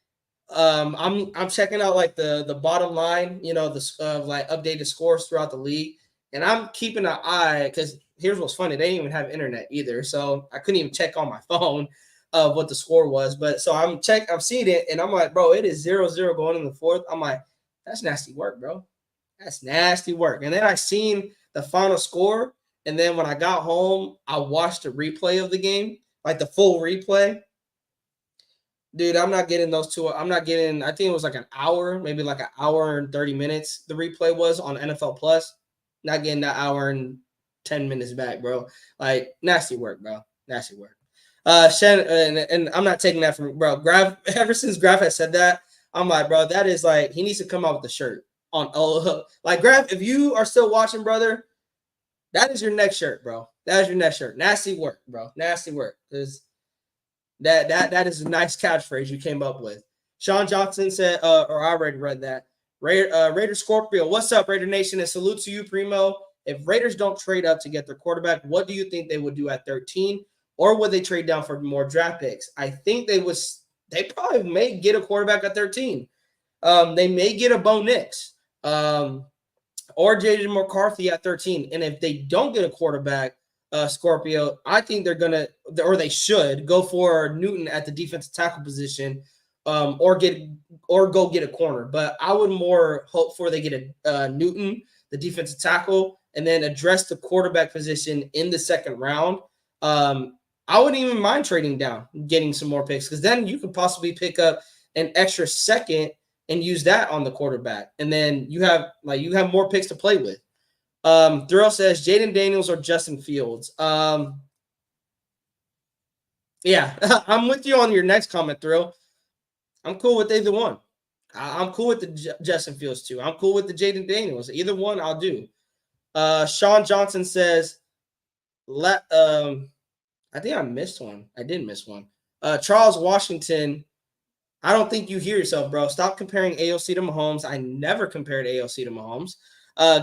I'm checking out like the bottom line, like updated scores throughout the league, and I'm keeping an eye because here's what's funny: they didn't even have internet either, so I couldn't even check on my phone. of what the score was. But so I'm seeing it, and I'm like, bro, it is 0-0 going in the fourth. I'm like, that's nasty work, bro. That's nasty work. And then I seen the final score, and then when I got home, I watched the replay of the game, like the full replay. Dude, I'm not getting those two. I'm not getting, I think it was like an hour, maybe like an hour and 30 minutes. The replay was on NFL Plus. Not getting that hour and 10 minutes back, bro. Like, nasty work, bro. Nasty work. And I'm not taking that from, bro. Graf, ever since Graf has said that, I'm like, bro, that is like, he needs to come out with the shirt on. Like, Graf, if you are still watching, brother, that is your next shirt, bro. That is your next shirt. Nasty work, bro. Nasty work. Because that is a nice catchphrase you came up with. Sean Johnson said, or I already read that. Raider Scorpio, what's up, Raider Nation? And salute to you, Primo. If Raiders don't trade up to get their quarterback, what do you think they would do at 13? Or would they trade down for more draft picks? I think they probably may get a quarterback at 13. They may get a Bo Nix or J.J. McCarthy at 13. And if they don't get a quarterback, Scorpio, I think they're going to, or they should, go for Newton at the defensive tackle position, or go get a corner. But I would more hope for they get a Newton, the defensive tackle, and then address the quarterback position in the second round. I wouldn't even mind trading down, getting some more picks, because then you could possibly pick up an extra second and use that on the quarterback. And then you have more picks to play with. Thrill says Jaden Daniels or Justin Fields. Yeah, I'm with you on your next comment, Thrill. I'm cool with either one. I'm cool with the Justin Fields too. I'm cool with the Jaden Daniels. Either one, I'll do. Sean Johnson says, I think I missed one. I did miss one. Charles Washington, I don't think you hear yourself, bro. Stop comparing AOC to Mahomes. I never compared AOC to Mahomes.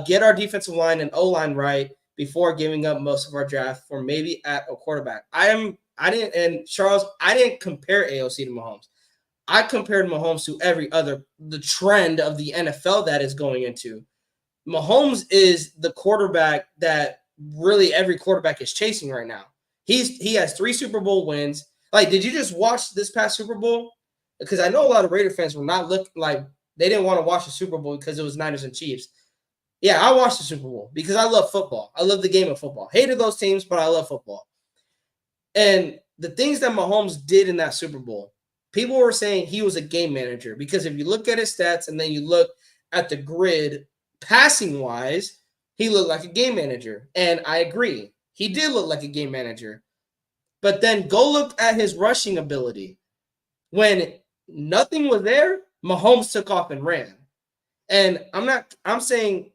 Get our defensive line and O-line right before giving up most of our draft for maybe at a quarterback. Charles, I didn't compare AOC to Mahomes. I compared Mahomes to the trend of the NFL that is going into. Mahomes is the quarterback that really every quarterback is chasing right now. He has 3 Super Bowl wins. Like, did you just watch this past Super Bowl? Because I know a lot of Raider fans were not looking like they didn't want to watch the Super Bowl because it was Niners and Chiefs. Yeah, I watched the Super Bowl because I love football. I love the game of football. Hated those teams, but I love football. And the things that Mahomes did in that Super Bowl, people were saying he was a game manager, because if you look at his stats and then you look at the grid passing-wise, he looked like a game manager. And I agree. He did look like a game manager. But then go look at his rushing ability. When nothing was there, Mahomes took off and ran. And I'm saying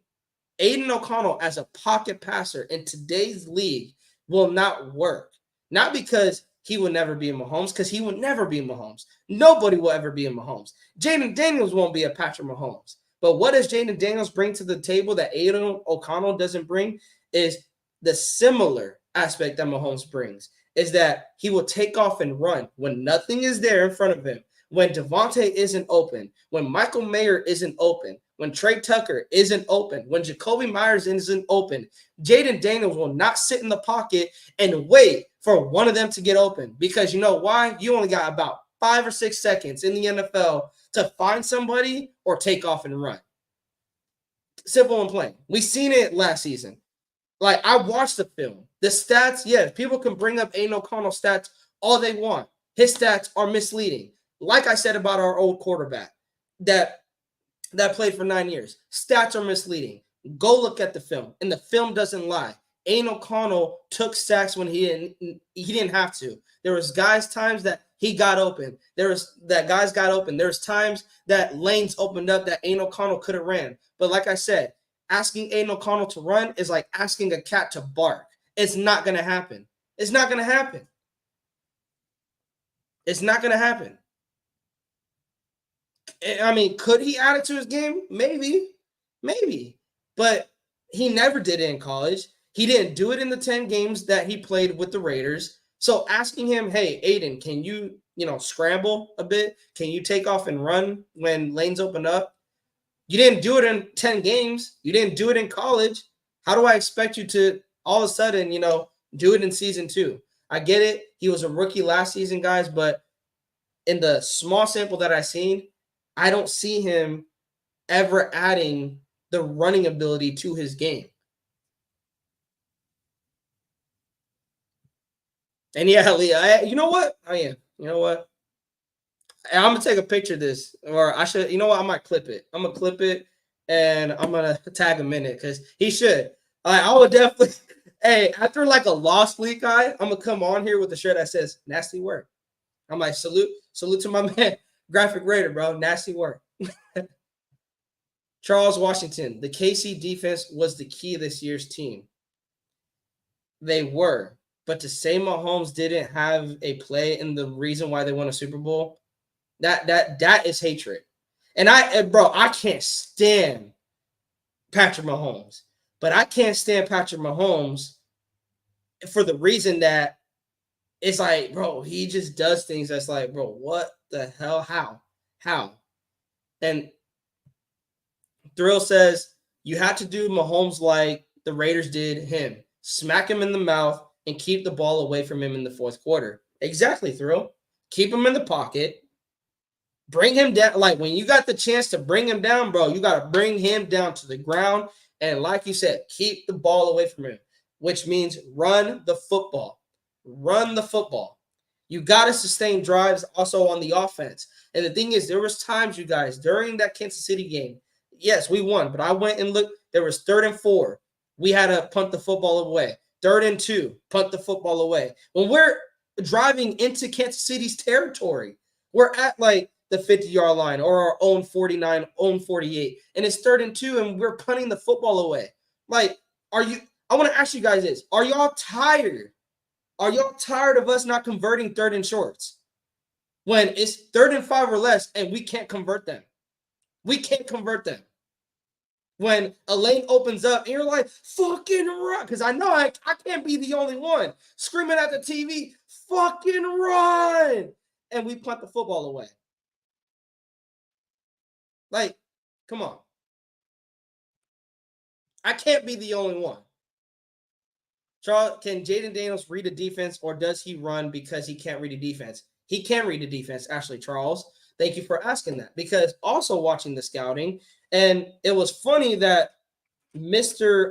Aiden O'Connell as a pocket passer in today's league will not work. Not because he will never be a Mahomes, because he will never be a Mahomes. Nobody will ever be a Mahomes. Jaden Daniels won't be a Patrick Mahomes. But what does Jaden Daniels bring to the table that Aiden O'Connell doesn't bring is the similar aspect that Mahomes brings, is that he will take off and run when nothing is there in front of him, when Devontae isn't open, when Michael Mayer isn't open, when Trey Tucker isn't open, when Jacoby Myers isn't open. Jaden Daniels will not sit in the pocket and wait for one of them to get open, because you know why? You only got about 5 or 6 seconds in the NFL to find somebody or take off and run. Simple and plain. We seen it last season. Like, I watched the film. The stats, yes, people can bring up Aiden O'Connell stats all they want. His stats are misleading. Like I said about our old quarterback that played for 9 years. Stats are misleading. Go look at the film, and the film doesn't lie. Aiden O'Connell took sacks when he didn't have to. There was times that he got open. Guys got open. There's times that lanes opened up that Aiden O'Connell could have ran. But like I said, asking Aiden O'Connell to run is like asking a cat to bark. It's not going to happen. It's not going to happen. It's not going to happen. I mean, could he add it to his game? Maybe. But he never did it in college. He didn't do it in the 10 games that he played with the Raiders. So asking him, hey, Aiden, can you, scramble a bit? Can you take off and run when lanes open up? You didn't do it in 10 games. You didn't do it in college. How do I expect you to all of a sudden, do it in season 2? I get it. He was a rookie last season, guys, but in the small sample that I've seen, I don't see him ever adding the running ability to his game. And yeah, Leah, you know what? Oh yeah, you know what? I'm gonna take a picture of this, or I should. You know what? I might clip it. I'm gonna clip it, and I'm gonna tag him in it because he should. I would definitely. Hey, after like a lost week, I'm gonna come on here with a shirt that says "nasty work." I'm like, salute to my man, Graphic Raider, bro. Nasty work. Charles Washington, the KC defense was the key of this year's team. They were, but to say Mahomes didn't have a play in the reason why they won a Super Bowl, that is hatred. And I can't stand Patrick Mahomes, but I can't stand Patrick Mahomes for the reason that it's like, bro, he just does things that's like, bro, what the hell? How? And Thrill says you had to do Mahomes like the Raiders did him. Smack him in the mouth and keep the ball away from him in the fourth quarter. Exactly, Thrill. Keep him in the pocket. Bring him down. Like when you got the chance to bring him down, bro, you got to bring him down to the ground. And like you said, keep the ball away from him, which means run the football. Run the football. You got to sustain drives also on the offense. And the thing is, there was times, you guys, during that Kansas City game, yes, we won, but I went and looked. There was 3rd and 4. We had to punt the football away. 3rd and 2, punt the football away. When we're driving into Kansas City's territory, we're at like the 50-yard line or our own 49, own 48, and it's 3rd and 2, and we're punting the football away. Like, I want to ask you guys this. Are y'all tired? Are y'all tired of us not converting 3rd and shorts? When it's 3rd and 5 or less and we can't convert them. We can't convert them. When a lane opens up and you're like, fucking run. Because I know I can't be the only one screaming at the TV, fucking run. And we punt the football away. Like, come on. I can't be the only one. Charles, can Jayden Daniels read a defense, or does he run because he can't read a defense? He can read a defense, actually, Charles. Thank you for asking that. Because also watching the scouting, and it was funny that Mr.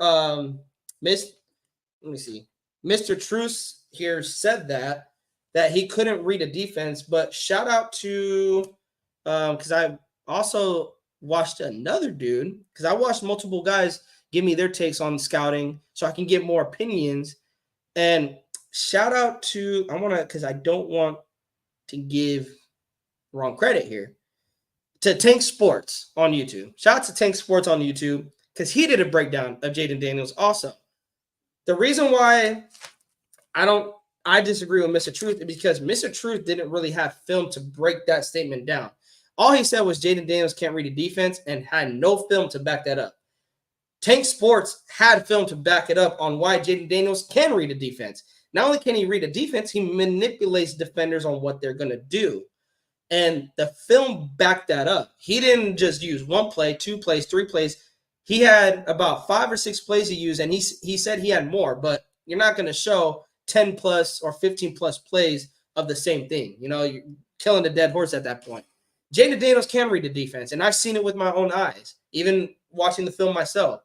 Truce here said that he couldn't read a defense, but shout out to because I also watched another dude, because I watched multiple guys give me their takes on scouting so I can get more opinions. And shout out to, because I don't want to give wrong credit here, to Tank Sports on YouTube. Shout out to Tank Sports on YouTube, because he did a breakdown of Jayden Daniels also. The reason why I disagree with Mr. Truth is because Mr. Truth didn't really have film to break that statement down. All he said was Jayden Daniels can't read a defense and had no film to back that up. Tank Sports had film to back it up on why Jayden Daniels can read a defense. Not only can he read a defense, he manipulates defenders on what they're going to do. And the film backed that up. He didn't just use 1 play, 2 plays, 3 plays. He had about 5 or 6 plays to use, and he said he had more, but you're not going to show 10 plus or 15 plus plays of the same thing. You know, you're killing the dead horse at that point. Jayden Daniels can read the defense, and I've seen it with my own eyes, even watching the film myself.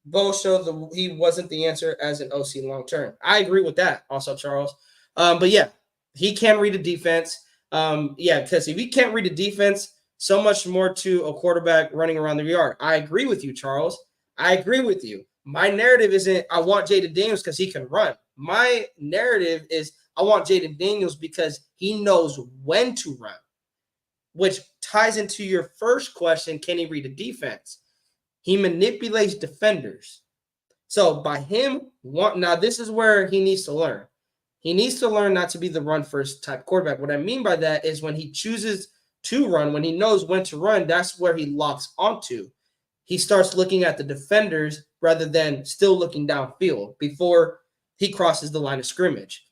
Bo showed he wasn't the answer as an OC long term. I agree with that also, Charles. But yeah, he can read a defense. Because if he can't read a defense, so much more to a quarterback running around the yard. I agree with you, Charles. I agree with you. My narrative isn't I want Jayden Daniels because he can run. My narrative is I want Jayden Daniels because he knows when to run, which ties into your first question, can he read a defense? He manipulates defenders. So by him, now this is where he needs to learn. He needs to learn not to be the run-first type quarterback. What I mean by that is when he chooses to run, when he knows when to run, that's where he locks onto. He starts looking at the defenders rather than still looking downfield before he crosses the line of scrimmage.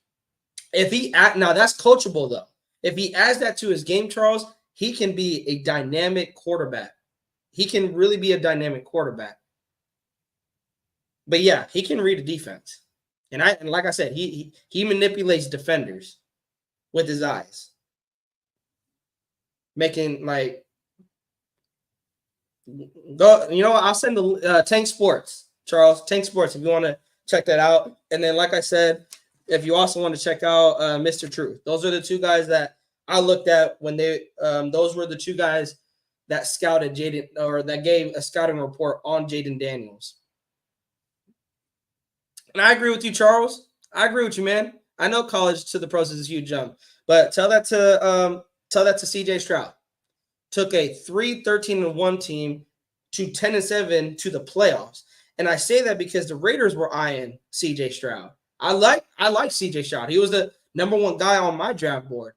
Now that's coachable though. If he adds that to his game, Charles, he can be a dynamic quarterback. He can really be a dynamic quarterback. But yeah, he can read a defense. And like I said, he manipulates defenders with his eyes, making like go. You know what? I'll send the Tank Sports, Charles Tank Sports, if you want to check that out. And then, like I said, if you also want to check out Mr. Truth, those are the two guys that I looked at when they. Those were the two guys that scouted Jaden, or that gave a scouting report on Jaden Daniels. And I agree with you, Charles. I agree with you, man. I know college to the pros is a huge jump, but tell that to CJ Stroud. Took a 3-13-1 team to 10-7 to the playoffs. And I say that because the Raiders were eyeing CJ Stroud. I like CJ Stroud. He was the number one guy on my draft board.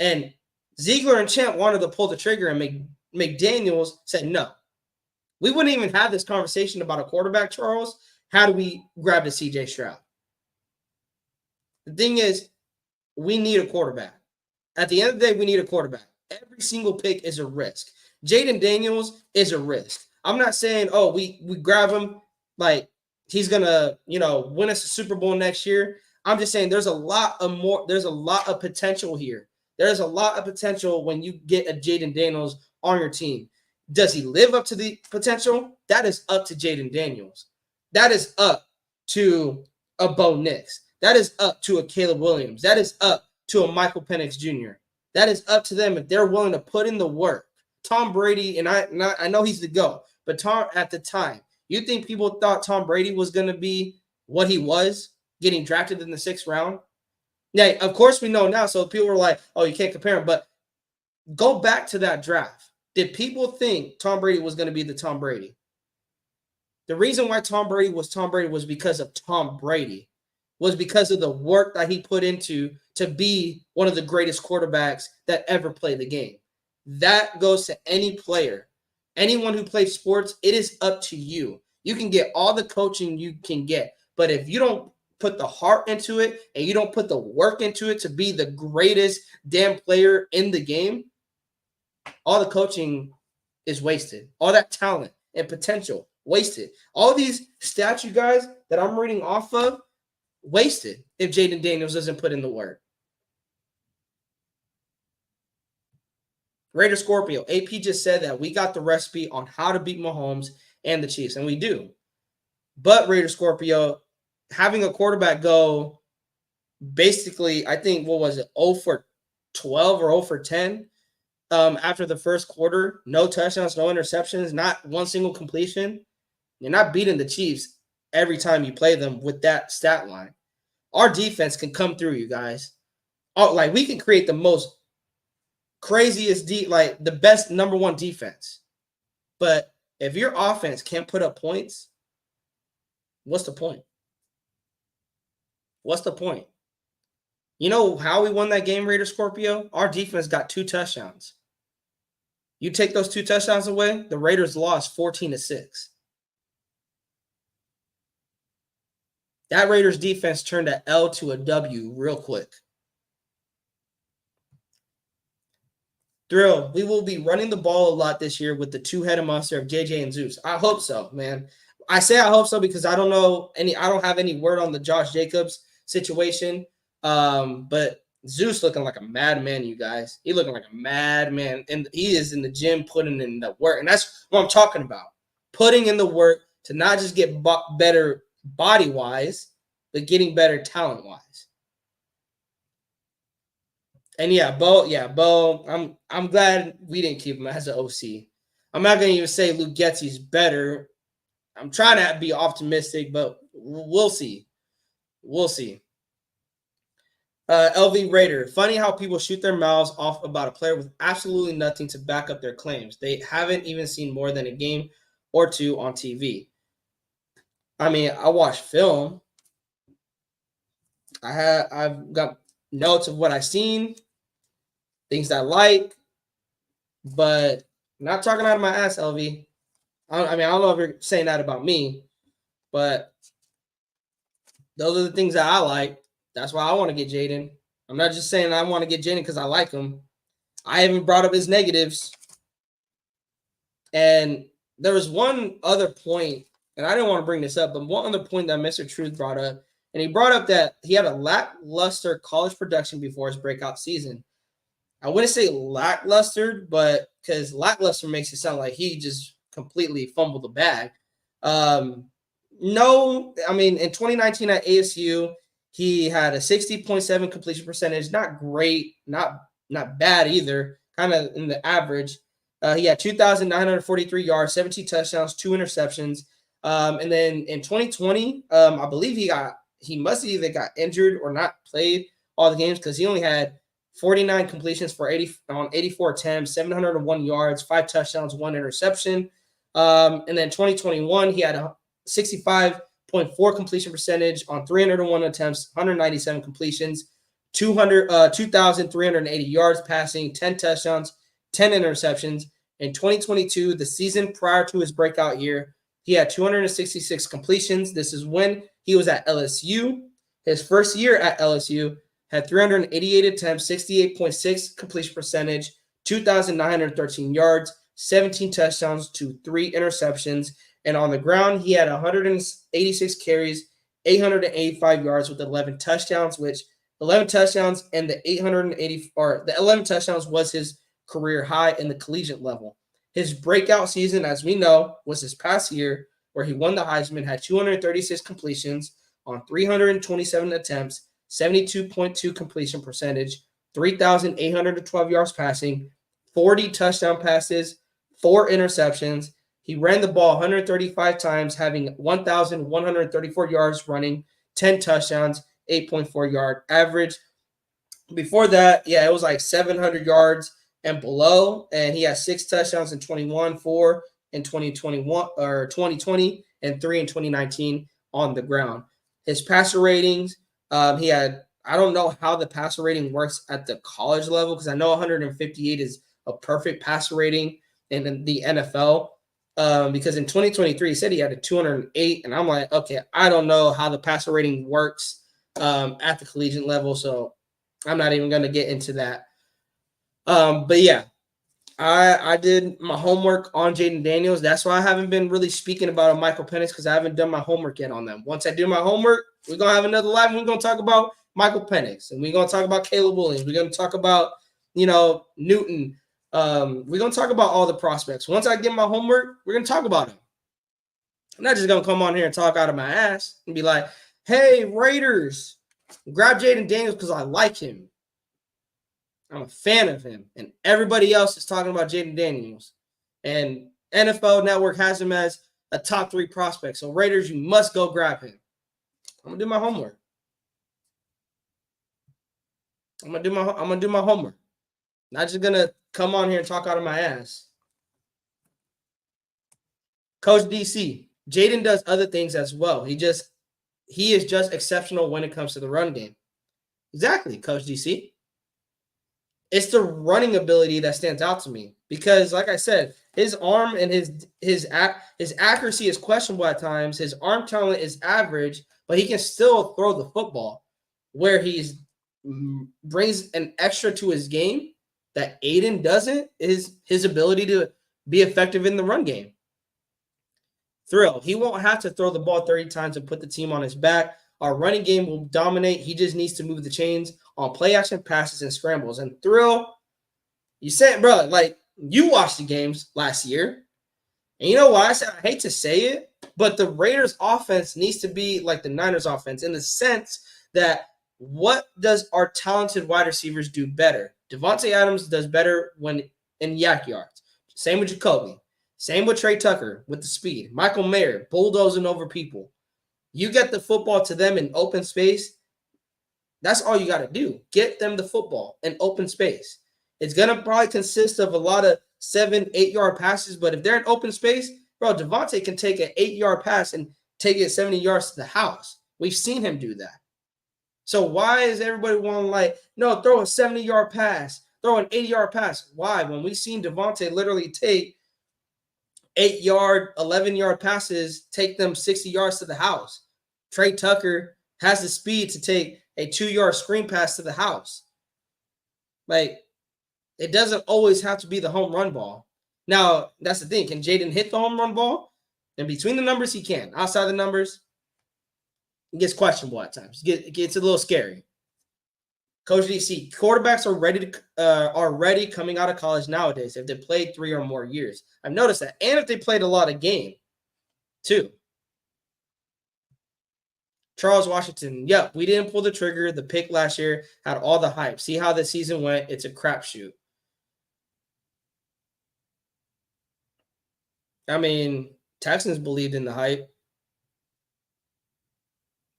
And Ziegler and Champ wanted to pull the trigger, and McDaniels said no. We wouldn't even have this conversation about a quarterback, Charles. How do we grab the CJ Stroud? The thing is, we need a quarterback. At the end of the day, we need a quarterback. Every single pick is a risk. Jaden Daniels is a risk. I'm not saying, oh, we grab him like he's gonna, win us a Super Bowl next year. I'm just saying there's a lot of potential here. There's a lot of potential when you get a Jaden Daniels on your team. Does he live up to the potential? That is up to Jaden Daniels. That is up to a Bo Nix. That is up to a Caleb Williams. That is up to a Michael Penix Jr. That is up to them if they're willing to put in the work. Tom Brady, and I know he's the GOAT, but Tom, at the time, you think people thought Tom Brady was going to be what he was, getting drafted in the 6th round? Yeah, of course we know now, so people were like, oh, you can't compare him. But go back to that draft. Did people think Tom Brady was going to be the Tom Brady? The reason why Tom Brady was because of Tom Brady, was because of the work that he put into to be one of the greatest quarterbacks that ever played the game. That goes to any player. Anyone who plays sports, it is up to you. You can get all the coaching you can get, but if you don't put the heart into it and you don't put the work into it to be the greatest damn player in the game, all the coaching is wasted. All that talent and potential, wasted. All these stats, you guys, that I'm reading off of, wasted if Jaden Daniels doesn't put in the work. Raider Scorpio, AP just said that we got the recipe on how to beat Mahomes and the Chiefs, and we do. But Raider Scorpio, having a quarterback go basically, I think, what was it, 0 for 12 or 0 for 10 after the first quarter, no touchdowns, no interceptions, not one single completion. You're not beating the Chiefs every time you play them with that stat line. Our defense can come through, you guys. Oh, like, we can create the most craziest the best number one defense. But if your offense can't put up points, what's the point? What's the point? You know how we won that game, Raider Scorpio? Our defense got 2 touchdowns. You take those 2 touchdowns away, the Raiders lost 14-6. That Raiders defense turned an L to a W real quick. Thrill, we will be running the ball a lot this year with the two-headed monster of JJ and Zeus. I hope so, man. I say I hope so because I don't have any word on the Josh Jacobs situation. But Zeus looking like a madman, you guys. He looking like a madman. And he is in the gym putting in the work. And that's what I'm talking about. Putting in the work to not just get better body-wise, but getting better talent-wise. And Bo, I'm glad we didn't keep him as an OC. I'm not going to even say Luke Getsy's better. I'm trying to be optimistic, but we'll see. We'll see. LV Raider, funny how people shoot their mouths off about a player with absolutely nothing to back up their claims. They haven't even seen more than a game or 2 on TV. I mean, I watch film. I've got notes of what I've seen, things I like, but I'm not talking out of my ass, LV. I don't know if you're saying that about me, but those are the things that I like. That's why I want to get Jaden. I'm not just saying I want to get Jaden because I like him. I haven't brought up his negatives. And there was one other point, and I didn't want to bring this up, but one other point that Mr. Truth brought up And he brought up that he had a lackluster college production before his breakout season. I wouldn't say lackluster, but because lackluster makes it sound like he just completely fumbled the bag. No, I mean, in 2019 at ASU, he had a 60.7 completion percentage. Not great, not bad either, kind of in the average. He had 2,943 yards, 17 touchdowns, 2 interceptions. And then in 2020, I believe he must have either got injured or not played all the games because he only had 49 completions for 84 attempts, 701 yards, 5 touchdowns, 1 interception. And then 2021, he had a 65.4 completion percentage on 301 attempts, 197 completions, 2,380 yards passing, 10 touchdowns, 10 interceptions. In 2022, the season prior to his breakout year, he had 266 completions. This is when he was at LSU. His first year at LSU had 388 attempts, 68.6 completion percentage, 2,913 yards, 17 touchdowns to 3 interceptions. And on the ground, he had 186 carries, 885 yards with 11 touchdowns, which 11 touchdowns and the 11 touchdowns was his career high in the collegiate level. His breakout season, as we know, was this past year where he won the Heisman, had 236 completions on 327 attempts, 72.2 completion percentage, 3,812 yards passing, 40 touchdown passes, 4 interceptions. He ran the ball 135 times, having 1,134 yards running, 10 touchdowns, 8.4 yard average. Before that, it was like 700 yards and below, and he had 6 touchdowns in 21, 4 in 2021 or 2020, and 3 in 2019 on the ground. His passer ratings, he had, I don't know how the passer rating works at the college level because I know 158 is a perfect passer rating in the NFL. Because in 2023, he said he had a 208, and I'm like, okay, I don't know how the passer rating works at the collegiate level, so I'm not even going to get into that. But yeah, I did my homework on Jayden Daniels. That's why I haven't been really speaking about Michael Penix because I haven't done my homework yet on them. Once I do my homework, we're going to have another live, and we're going to talk about Michael Penix, and we're going to talk about Caleb Williams. We're going to talk about, Newton. We're going to talk about all the prospects. Once I get my homework, we're going to talk about them. I'm not just going to come on here and talk out of my ass and be like, hey, Raiders, grab Jayden Daniels because I like him. I'm a fan of him. And everybody else is talking about Jayden Daniels. And NFL Network has him as a top 3 prospect. So, Raiders, you must go grab him. I'm going to do my homework. I'm going to do my homework. Not just going to come on here and talk out of my ass. Coach DC, Jayden does other things as well. He is just exceptional when it comes to the run game. Exactly, Coach DC. It's the running ability that stands out to me because, like I said, his arm and his accuracy is questionable at times. His arm talent is average, but he can still throw the football. Where he brings an extra to his game that Aiden doesn't is his ability to be effective in the run game. Thrill, he won't have to throw the ball 30 times and put the team on his back. Our running game will dominate. He just needs to move the chains on play action passes and scrambles. And Thrill, you said, bro, like you watched the games last year. And you know what? I said, I hate to say it, but the Raiders offense needs to be like the Niners offense in the sense that what does our talented wide receivers do better? Devontae Adams does better when in yak yards. Same with Jacoby. Same with Trey Tucker with the speed. Michael Mayer bulldozing over people. You get the football to them in open space. That's all you got to do. Get them the football in open space. It's going to probably consist of a lot of 7, 8-yard passes, but if they're in open space, bro, Devontae can take an 8-yard pass and take it 70 yards to the house. We've seen him do that. So why is everybody wanting like, no, throw a 70-yard pass, throw an 80-yard pass? Why? When we've seen Devontae literally take 8-yard, 11-yard passes, take them 60 yards to the house. Trey Tucker has the speed to take a 2-yard screen pass to the house. Like, it doesn't always have to be the home run ball. Now, that's the thing. Can Jayden hit the home run ball? And between the numbers, he can. Outside the numbers, It gets questionable at times. It gets a little scary. Coach DC, quarterbacks are ready coming out of college nowadays if they played 3 or more years. I've noticed that. And if they played a lot of game, too. Charles Washington, yep, we didn't pull the trigger. The pick last year had all the hype. See how the season went. It's a crapshoot. I mean, Texans believed in the hype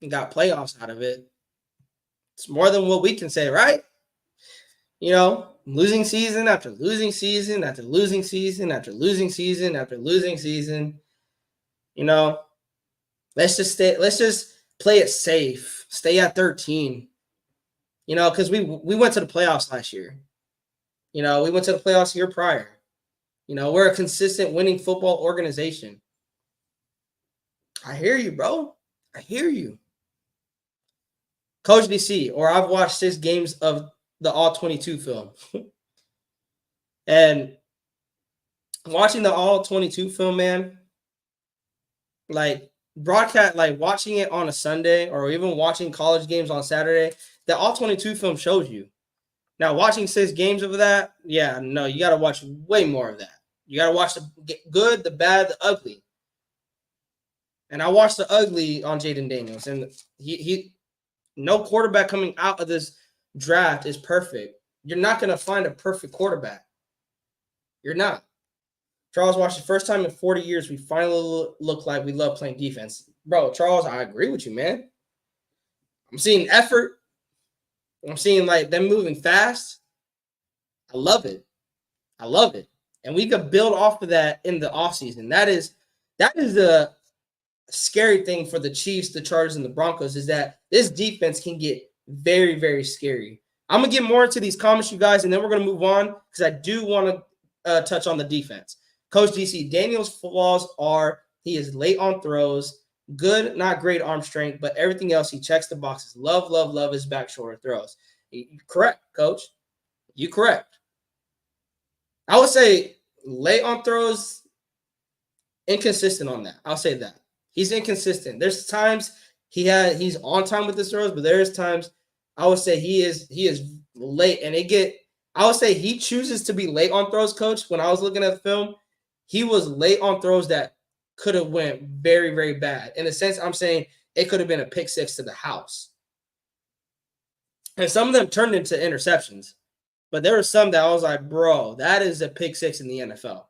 and got playoffs out of it. It's more than what we can say, right? You know, losing season after losing season after losing season after losing season after losing season. You know, let's just play it safe. Stay at 13. You know, because we went to the playoffs last year. You know, we went to the playoffs the year prior. You know, we're a consistent winning football organization. I hear you, bro. I hear you. Coach DC, or I've watched 6 games of the All-22 film. And watching the All-22 film, man, like broadcast, like watching it on a Sunday or even watching college games on Saturday, the All-22 film shows you. Now, watching 6 games of that, yeah, no, you got to watch way more of that. You got to watch the good, the bad, the ugly. And I watched the ugly on Jayden Daniels, and he no quarterback coming out of this draft is perfect. You're not going to find a perfect quarterback. You're not. Charles Washington, first time in 40 years, we finally look like we love playing defense. Bro, Charles, I agree with you, man. I'm seeing effort. I'm seeing like them moving fast. I love it. I love it. And we could build off of that in the offseason. That is the scary thing for the Chiefs, the Chargers, and the Broncos is that this defense can get very, very scary. I'm going to get more into these comments, you guys, and then we're going to move on because I do want to touch on the defense. Coach DC, Daniel's flaws are he is late on throws, good, not great arm strength, but everything else, he checks the boxes. Love his back shoulder throws. Correct, Coach. You correct. I would say late on throws, inconsistent on that. I'll say that. He's inconsistent. There's times he's on time with his throws, but there's times I would say he is late, and I would say he chooses to be late on throws, Coach. When I was looking at the film, he was late on throws that could have went very, very bad. In a sense, I'm saying it could have been a pick 6 to the house. And some of them turned into interceptions. But there were some that I was like, bro, that is a pick 6 in the NFL.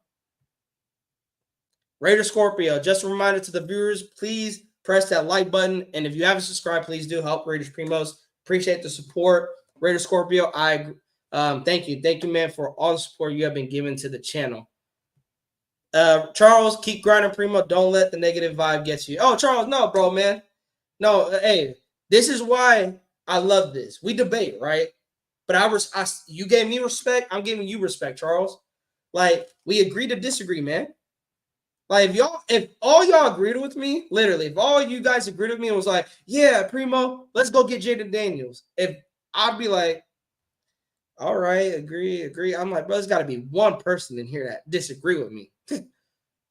Raider Scorpio, just a reminder to the viewers, please press that like button. And if you haven't subscribed, please do help Raiders Primos. Appreciate the support. Raider Scorpio, thank you. Thank you, man, for all the support you have been giving to the channel. Charles, keep grinding, Primo. Don't let the negative vibe get you. Oh, Charles, no, bro, man. No, hey, this is why I love this. We debate, right? But you gave me respect. I'm giving you respect, Charles. Like, we agree to disagree, man. Like, if all y'all agreed with me, literally, if all you guys agreed with me and was like, yeah, Primo, let's go get Jayden Daniels. If I'd be like, all right, agree. I'm like, bro, there's got to be one person in here that disagree with me.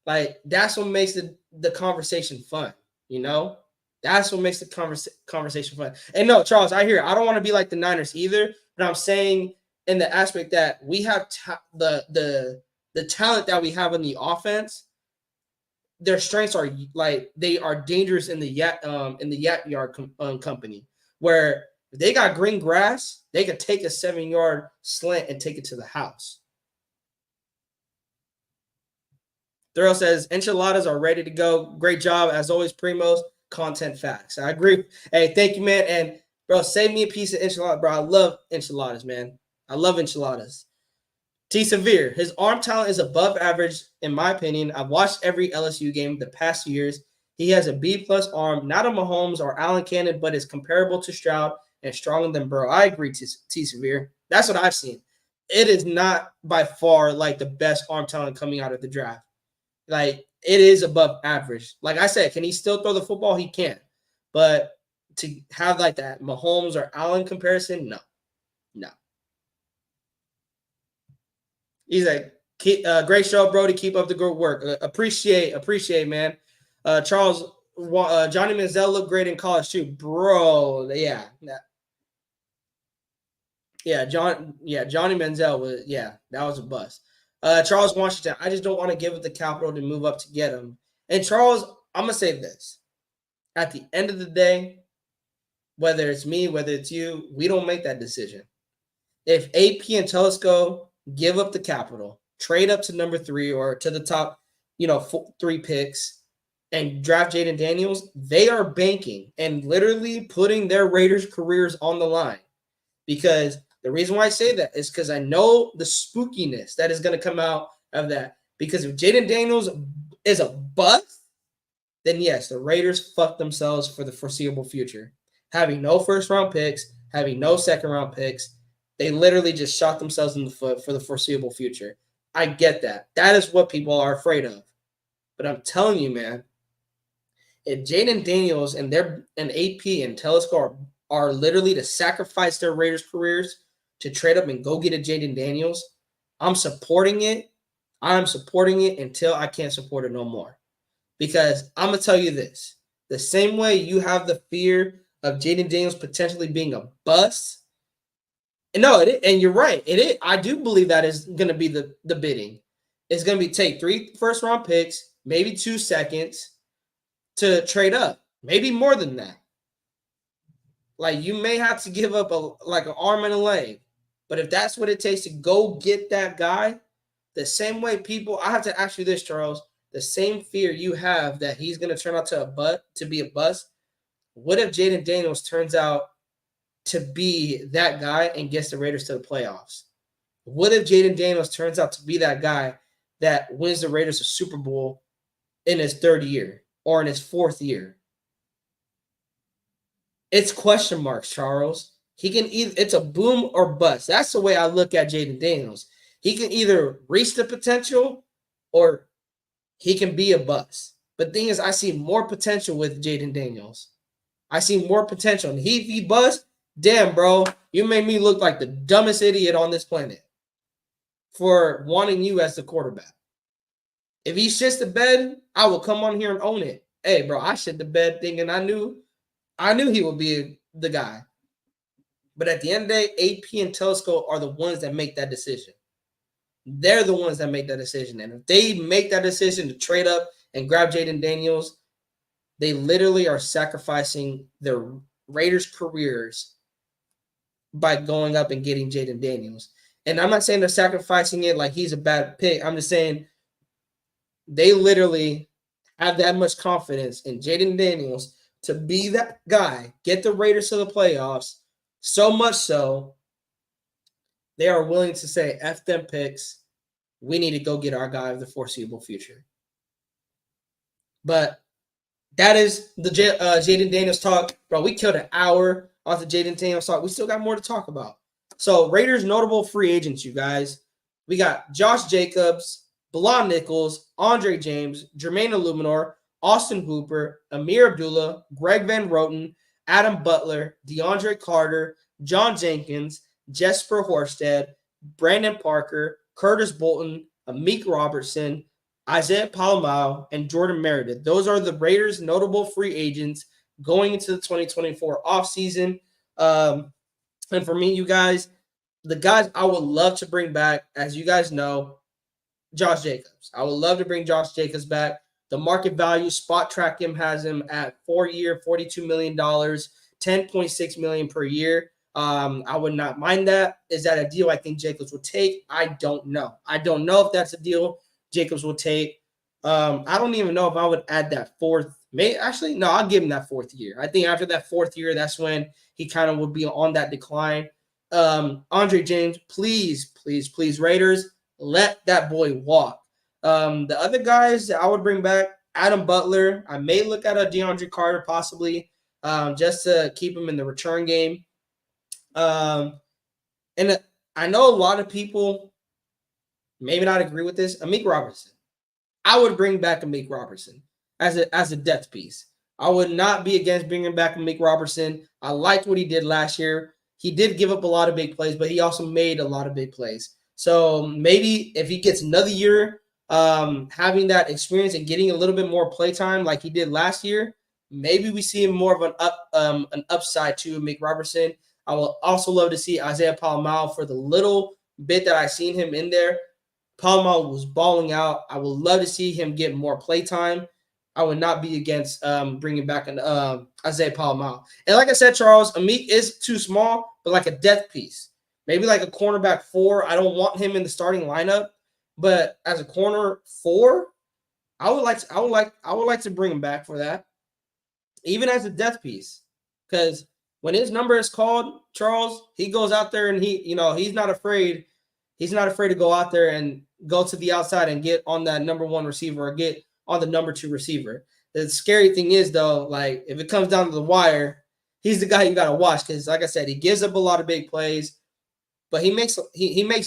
Like, that's what makes the conversation fun, you know? That's what makes the conversation fun. And no, Charles, I hear it. I don't want to be like the Niners either, but I'm saying in the aspect that we have the talent that we have in the offense. Their strengths are like they are dangerous in the yak yard company, where if they got green grass, they could take a 7-yard slant and take it to the house. Thurl says enchiladas are ready to go. Great job as always, Primos. Content facts. I agree. Hey, thank you, man. And bro, save me a piece of enchilada, bro. I love enchiladas, man. I love enchiladas. T. Severe, his arm talent is above average, in my opinion. I've watched every LSU game the past years. He has a B-plus arm, not a Mahomes or Allen Cannon, but is comparable to Stroud and stronger than Burrow. I agree, T. Severe. That's what I've seen. It is not by far like the best arm talent coming out of the draft. Like, it is above average. Like I said, can he still throw the football? He can. But to have like that Mahomes or Allen comparison, no. He's like, great show, Brody. Keep up the good work. Appreciate, man. Charles Johnny Manziel looked great in college too, bro. Yeah, Johnny Manziel was that was a bust. Charles Washington, I just don't want to give up the capital to move up to get him. And Charles, I'm gonna say this: at the end of the day, whether it's me, whether it's you, we don't make that decision. If AP and Telesco give up the capital, trade up to number 3 or to the top, 3 picks, and draft Jaden Daniels, they are banking and literally putting their Raiders' careers on the line. Because the reason why I say that is because I know the spookiness that is going to come out of that. Because if Jaden Daniels is a bust, then yes, the Raiders fuck themselves for the foreseeable future. Having no first-round picks, having no second-round picks, they literally just shot themselves in the foot for the foreseeable future. I get that. That is what people are afraid of. But I'm telling you, man, if Jaden Daniels and AP and Telesco are literally to sacrifice their Raiders careers to trade up and go get a Jaden Daniels, I'm supporting it. I'm supporting it until I can't support it no more. Because I'm going to tell you this. The same way you have the fear of Jaden Daniels potentially being a bust. And you're right. It is. I do believe that is going to be the bidding. It's going to be take 3 first-round picks, maybe 2 seconds to trade up. Maybe more than that. Like, you may have to give up an arm and a leg. But if that's what it takes to go get that guy, the same way I have to ask you this, Charles, the same fear you have that he's going to turn out to be a bust, what if Jaden Daniels turns out to be that guy and gets the Raiders to the playoffs? What if Jaden Daniels turns out to be that guy that wins the Raiders a Super Bowl in his 3rd year or in his 4th year? It's question marks, Charles. It's a boom or bust. That's the way I look at Jaden Daniels. He can either reach the potential or he can be a bust. But the thing is, I see more potential with Jaden Daniels. I see more potential. And if he busts, damn, bro, you made me look like the dumbest idiot on this planet for wanting you as the quarterback. If he shits the bed, I will come on here and own it. Hey, bro, I shit the bed thinking I knew he would be the guy. But at the end of the day, AP and Telesco are the ones that make that decision. They're the ones that make that decision. And if they make that decision to trade up and grab Jaden Daniels, they literally are sacrificing their Raiders' careers by going up and getting Jaden Daniels. And I'm not saying they're sacrificing it like he's a bad pick. I'm just saying they literally have that much confidence in Jaden Daniels to be that guy, get the Raiders to the playoffs, so much so they are willing to say, F them picks, we need to go get our guy of the foreseeable future. But that is the Jaden Daniels talk. Bro, we killed an hour off the Jaden Daniels talk. We still got more to talk about. So Raiders notable free agents, you guys. We got Josh Jacobs, Bilal Nichols, Andre James, Jermaine Illuminor, Austin Hooper, Amir Abdullah, Greg Van Roten, Adam Butler, DeAndre Carter, John Jenkins, Jesper Horsted, Brandon Parker, Curtis Bolton, Amik Robertson, Isaiah Palomau, and Jordan Meredith. Those are the Raiders' notable free agents going into the 2024 offseason. And for me, you guys, the guys I would love to bring back, as you guys know, Josh Jacobs. I would love to bring Josh Jacobs back. The market value, Spot Track him has him at 4-year, $42 million, $10.6 million per year. I would not mind that. Is that a deal I think Jacobs would take? I don't know. I don't know if that's a deal Jacobs will take. I don't even know if I would add that 4th. No, I'll give him that 4th year. I think after that 4th year, that's when he kind of would be on that decline. Andre James, please, please, please, Raiders, let that boy walk. The other guys that I would bring back, Adam Butler. I may look at a DeAndre Carter possibly, just to keep him in the return game. And I know a lot of people maybe not agree with this. Amik Robertson. I would bring back Amik Robertson as a depth piece. I would not be against bringing back Amik Robertson. I liked what he did last year. He did give up a lot of big plays, but he also made a lot of big plays. So maybe if he gets another year having that experience and getting a little bit more play time like he did last year, maybe we see more of an upside to Amik Robertson. I will also love to see Isaiah Palomalu for the little bit that I've seen him in there. Palomalu was balling out. I would love to see him get more play time. I would not be against bringing back an Isaiah Palomalu. And like I said, Charles, Amik is too small, but like a depth piece. Maybe like a cornerback 4. I don't want him in the starting lineup, but as a corner 4, I would like to bring him back for that, even as a depth piece, because when his number is called, Charles, he goes out there and he's not afraid. He's not afraid to go out there and go to the outside and get on that number 1 receiver or get on the number 2 receiver. The scary thing is, though, like if it comes down to the wire, he's the guy you got to watch because, like I said, he gives up a lot of big plays, but he makes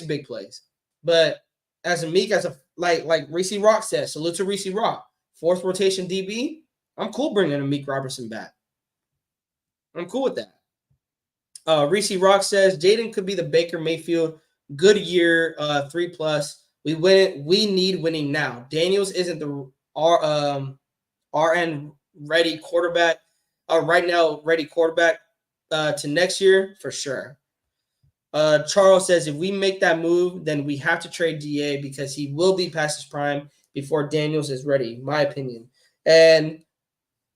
big plays. But as Amik, as a like Reese Rock says, salute to Reese Rock, 4th rotation DB. I'm cool bringing Amik Robertson back. I'm cool with that. Reese Rock says Jaden could be the Baker Mayfield. Good year, 3+. We need winning now. Daniels isn't the RN ready quarterback. Right now, ready quarterback to next year for sure. Charles says if we make that move, then we have to trade DA because he will be past his prime before Daniels is ready. My opinion, and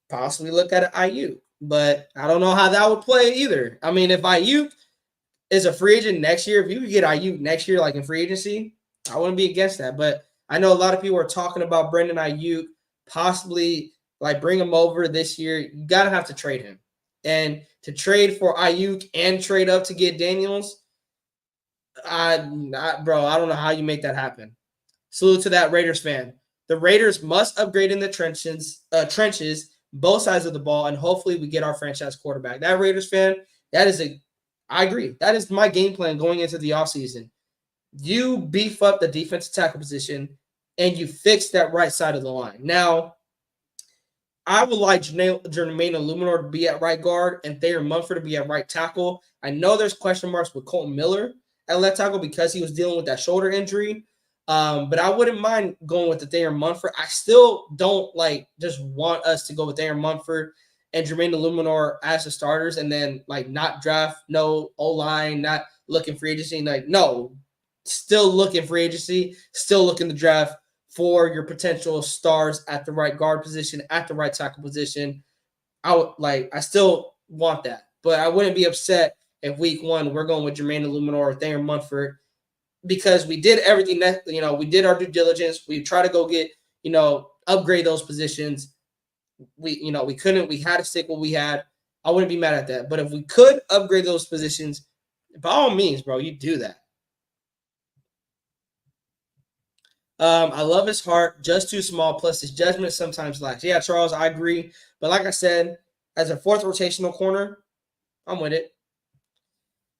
possibly look at Ayuk, but I don't know how that would play either. I mean, if Ayuk is a free agent next year, if you could get Ayuk next year, like in free agency, I wouldn't be against that. But I know a lot of people are talking about Brandon Ayuk, possibly like bring him over this year. You gotta have to trade him, and to trade for Ayuk and trade up to get Daniels. I don't know how you make that happen. Salute to that Raiders fan. The Raiders must upgrade in the trenches, both sides of the ball, and hopefully we get our franchise quarterback. That Raiders fan, I agree. That is my game plan going into the offseason. You beef up the defensive tackle position, and you fix that right side of the line. Now, I would like Jermaine Illuminor to be at right guard and Thayer Munford to be at right tackle. I know there's question marks with Colton Miller at left tackle because he was dealing with that shoulder injury. But I wouldn't mind going with the Thayer Munford. I still don't just want us to go with Thayer Munford and Jermaine Illuminor as the starters and then not draft no O-line, not looking for agency. No, still looking for agency, still looking to draft for your potential stars at the right guard position, at the right tackle position. I still want that, but I wouldn't be upset if week 1 we're going with Jermaine Illuminor or Thayer Munford because we did everything that we did our due diligence. We try to go get upgrade those positions. We couldn't. We had to stick what we had. I wouldn't be mad at that. But if we could upgrade those positions, by all means, bro, you do that. I love his heart, just too small, plus his judgment sometimes lacks. Yeah, Charles, I agree. But like I said, as a 4th rotational corner, I'm with it.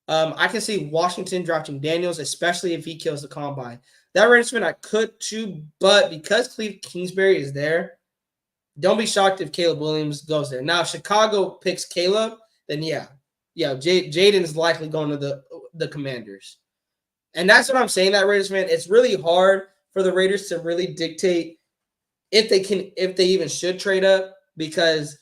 I can see Washington drafting Daniels, especially if he kills the combine. That arrangement I could too, but because Cliff Kingsbury is there, don't be shocked if Caleb Williams goes there. Now, if Chicago picks Caleb, then yeah, Jaden is likely going to the Commanders. And that's what I'm saying, that Raiders fan. It's really hard for the Raiders to really dictate if they even should trade up, because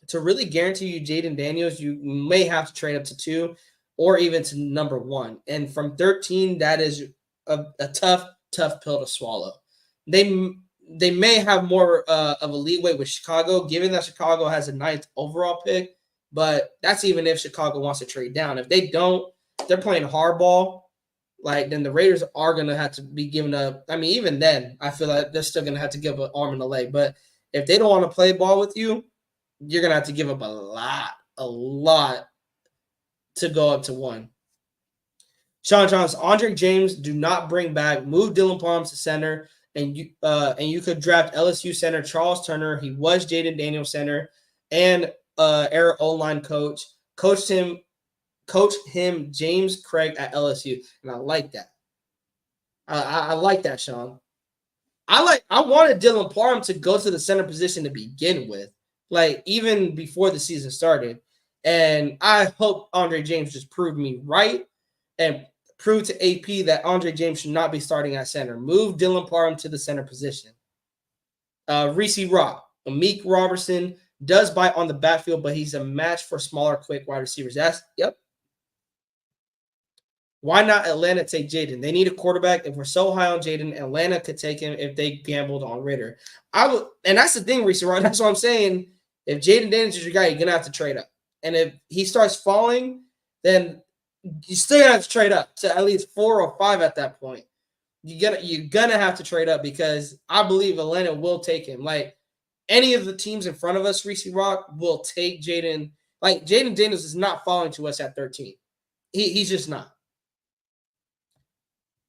to really guarantee you Jaden Daniels, you may have to trade up to 2 or even to number 1. And from 13, that is a tough pill to swallow. They may have more of a leeway with Chicago, given that Chicago has a 9th overall pick, but that's even if Chicago wants to trade down. If they don't, they're playing hardball. Then the Raiders are going to have to be giving up. I mean, even then, I feel like they're still going to have to give an arm and a leg. But if they don't want to play ball with you, you're going to have to give up a lot to go up to 1. Sean Johnson, Andre James, do not bring back. Move Dylan Palms to center, and you could draft LSU center Charles Turner. He was Jaden Daniels center and Air O-line coach. Coached him James Craig at LSU, and I like that. I like that, Sean. I wanted Dylan Parham to go to the center position to begin with, even before the season started. And I hope Andre James just proved me right and proved to AP that Andre James should not be starting at center. Move Dylan Parham to the center position. Reese Rock, Amik Robertson, does bite on the backfield, but he's a match for smaller, quick wide receivers. Yep. Why not Atlanta take Jaden? They need a quarterback. If we're so high on Jaden, Atlanta could take him if they gambled on Ridder. And that's the thing, Reese, right? That's what I'm saying. If Jaden Daniels is your guy, you're gonna have to trade up. And if he starts falling, then you still have to trade up to at least 4 or 5 at that point. You're gonna have to trade up because I believe Atlanta will take him. Like any of the teams in front of us, Reese Rock will take Jaden. Like Jaden Daniels is not falling to us at 13. He's just not.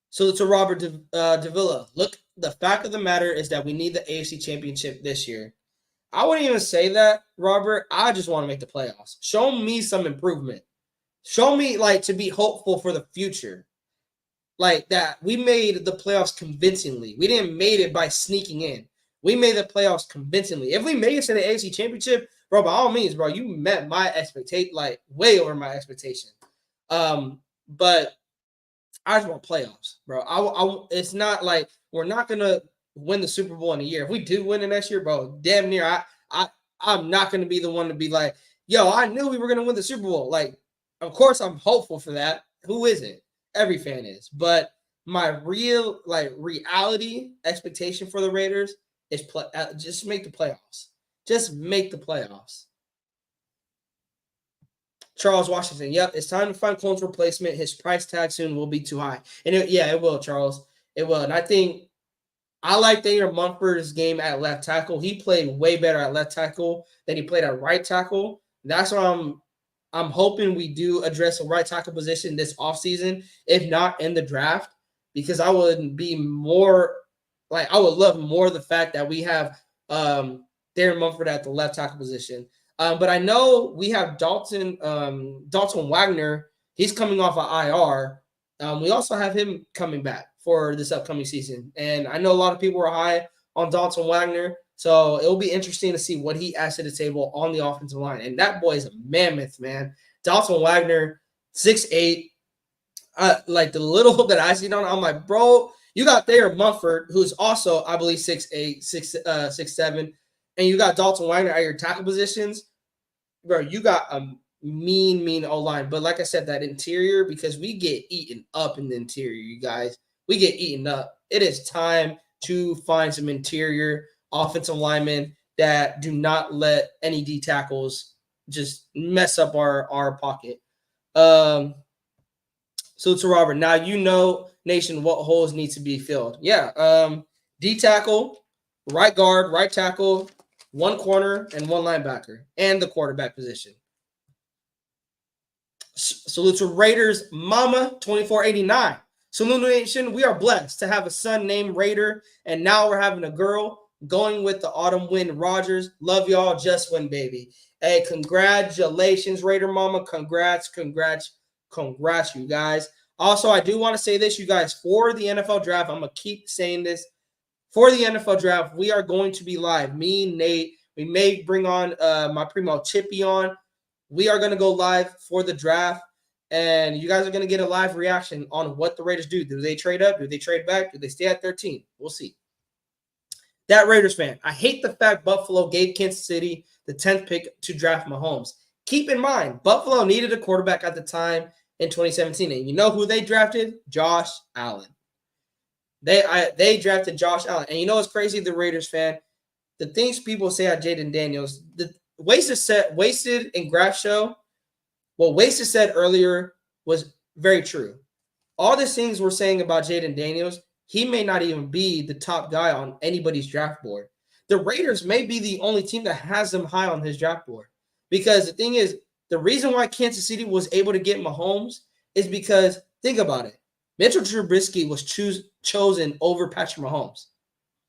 So to Robert Davila, look, the fact of the matter is that we need the AFC Championship this year. I wouldn't even say that, Robert. I just want to make the playoffs. Show me some improvement. Show me, like, to be hopeful for the future. Like, that we made the playoffs convincingly. We didn't made it by sneaking in. We made the playoffs convincingly. If we made it to the AFC Championship, bro, by all means, bro, you met my expectation, like, way over my expectation. But I just want playoffs, bro. It's not like we're not gonna win the Super Bowl in a year. If we do win it next year, bro, damn near I'm not gonna be the one to be like, yo, I knew we were gonna win the Super Bowl. Like, of course, I'm hopeful for that. Who isn't? Every fan is. But my real reality expectation for the Raiders is just make the playoffs. Just make the playoffs. Charles Washington. Yep, it's time to find Clone's replacement. His price tag soon will be too high. And it will, Charles. It will. And I think I like Thayer Munford's game at left tackle. He played way better at left tackle than he played at right tackle. That's why I'm hoping we do address a right tackle position this offseason, if not in the draft, because I would be more like I would love more the fact that we have Thayer Munford at the left tackle position. But I know we have Dalton Wagner. He's coming off of IR. We also have him coming back for this upcoming season. And I know a lot of people are high on Dalton Wagner. So it'll be interesting to see what he adds to the table on the offensive line. And that boy is a mammoth, man. Dalton Wagner, 6'8". Like the little that I seen on, I'm like, bro, you got Thayer Munford, who's also, I believe, 6'8", 6'7". And you got Dalton Wagner at your tackle positions, bro, you got a mean O-line. But like I said, that interior, because we get eaten up in the interior, you guys. We get eaten up. It is time to find some interior offensive linemen that do not let any D tackles just mess up our pocket. So to Robert, now you know, Nation, what holes need to be filled. Yeah, D tackle, right guard, right tackle, 1 corner, and 1 linebacker, and the quarterback position. Salute to Raiders Mama 2489. Salute Nation, we are blessed to have a son named Raider, and now we're having a girl going with the Autumn Wind Rogers. Love y'all, just win, baby. Hey, congratulations, Raider Mama. Congrats, you guys. Also, I do want to say this, you guys, for the NFL draft, I'm going to keep saying this. For the NFL draft, we are going to be live. Me, Nate, we may bring on my primo Chippy on. We are going to go live for the draft, and you guys are going to get a live reaction on what the Raiders do. Do they trade up? Do they trade back? Do they stay at 13? We'll see. That Raiders fan, I hate the fact Buffalo gave Kansas City the 10th pick to draft Mahomes. Keep in mind, Buffalo needed a quarterback at the time in 2017, and you know who they drafted? Josh Allen. They drafted Josh Allen. And you know what's crazy, the Raiders fan? The things people say at Jaden Daniels, the Wasted and Graph Show, what Wasted said earlier was very true. All the things we're saying about Jaden Daniels, he may not even be the top guy on anybody's draft board. The Raiders may be the only team that has him high on his draft board. Because the thing is, the reason why Kansas City was able to get Mahomes is because, think about it, Mitchell Trubisky was chosen over Patrick Mahomes.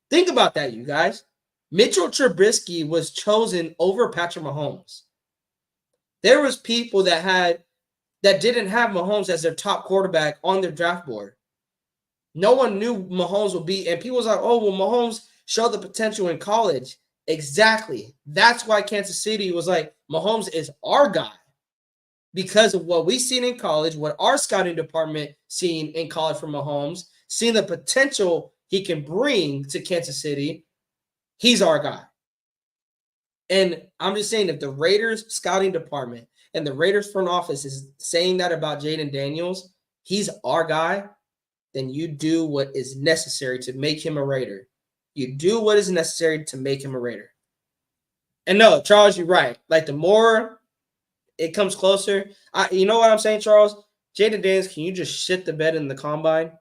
Think about that, you guys. Mitchell Trubisky was chosen over Patrick Mahomes. There was people that didn't have Mahomes as their top quarterback on their draft board. No one knew Mahomes would be, and people was like, oh, well, Mahomes showed the potential in college. Exactly. That's why Kansas City was like, Mahomes is our guy. Because of what we've seen in college, what our scouting department seen in college from Mahomes, seeing the potential he can bring to Kansas City, he's our guy. And I'm just saying, if the Raiders scouting department and the Raiders front office is saying that about Jayden Daniels, he's our guy, then you do what is necessary to make him a Raider. You do what is necessary to make him a Raider. And no, Charles, you're right. Like, the more it comes closer, you know what I'm saying, Charles? Jayden Daniels, can you just shit the bed in the combine?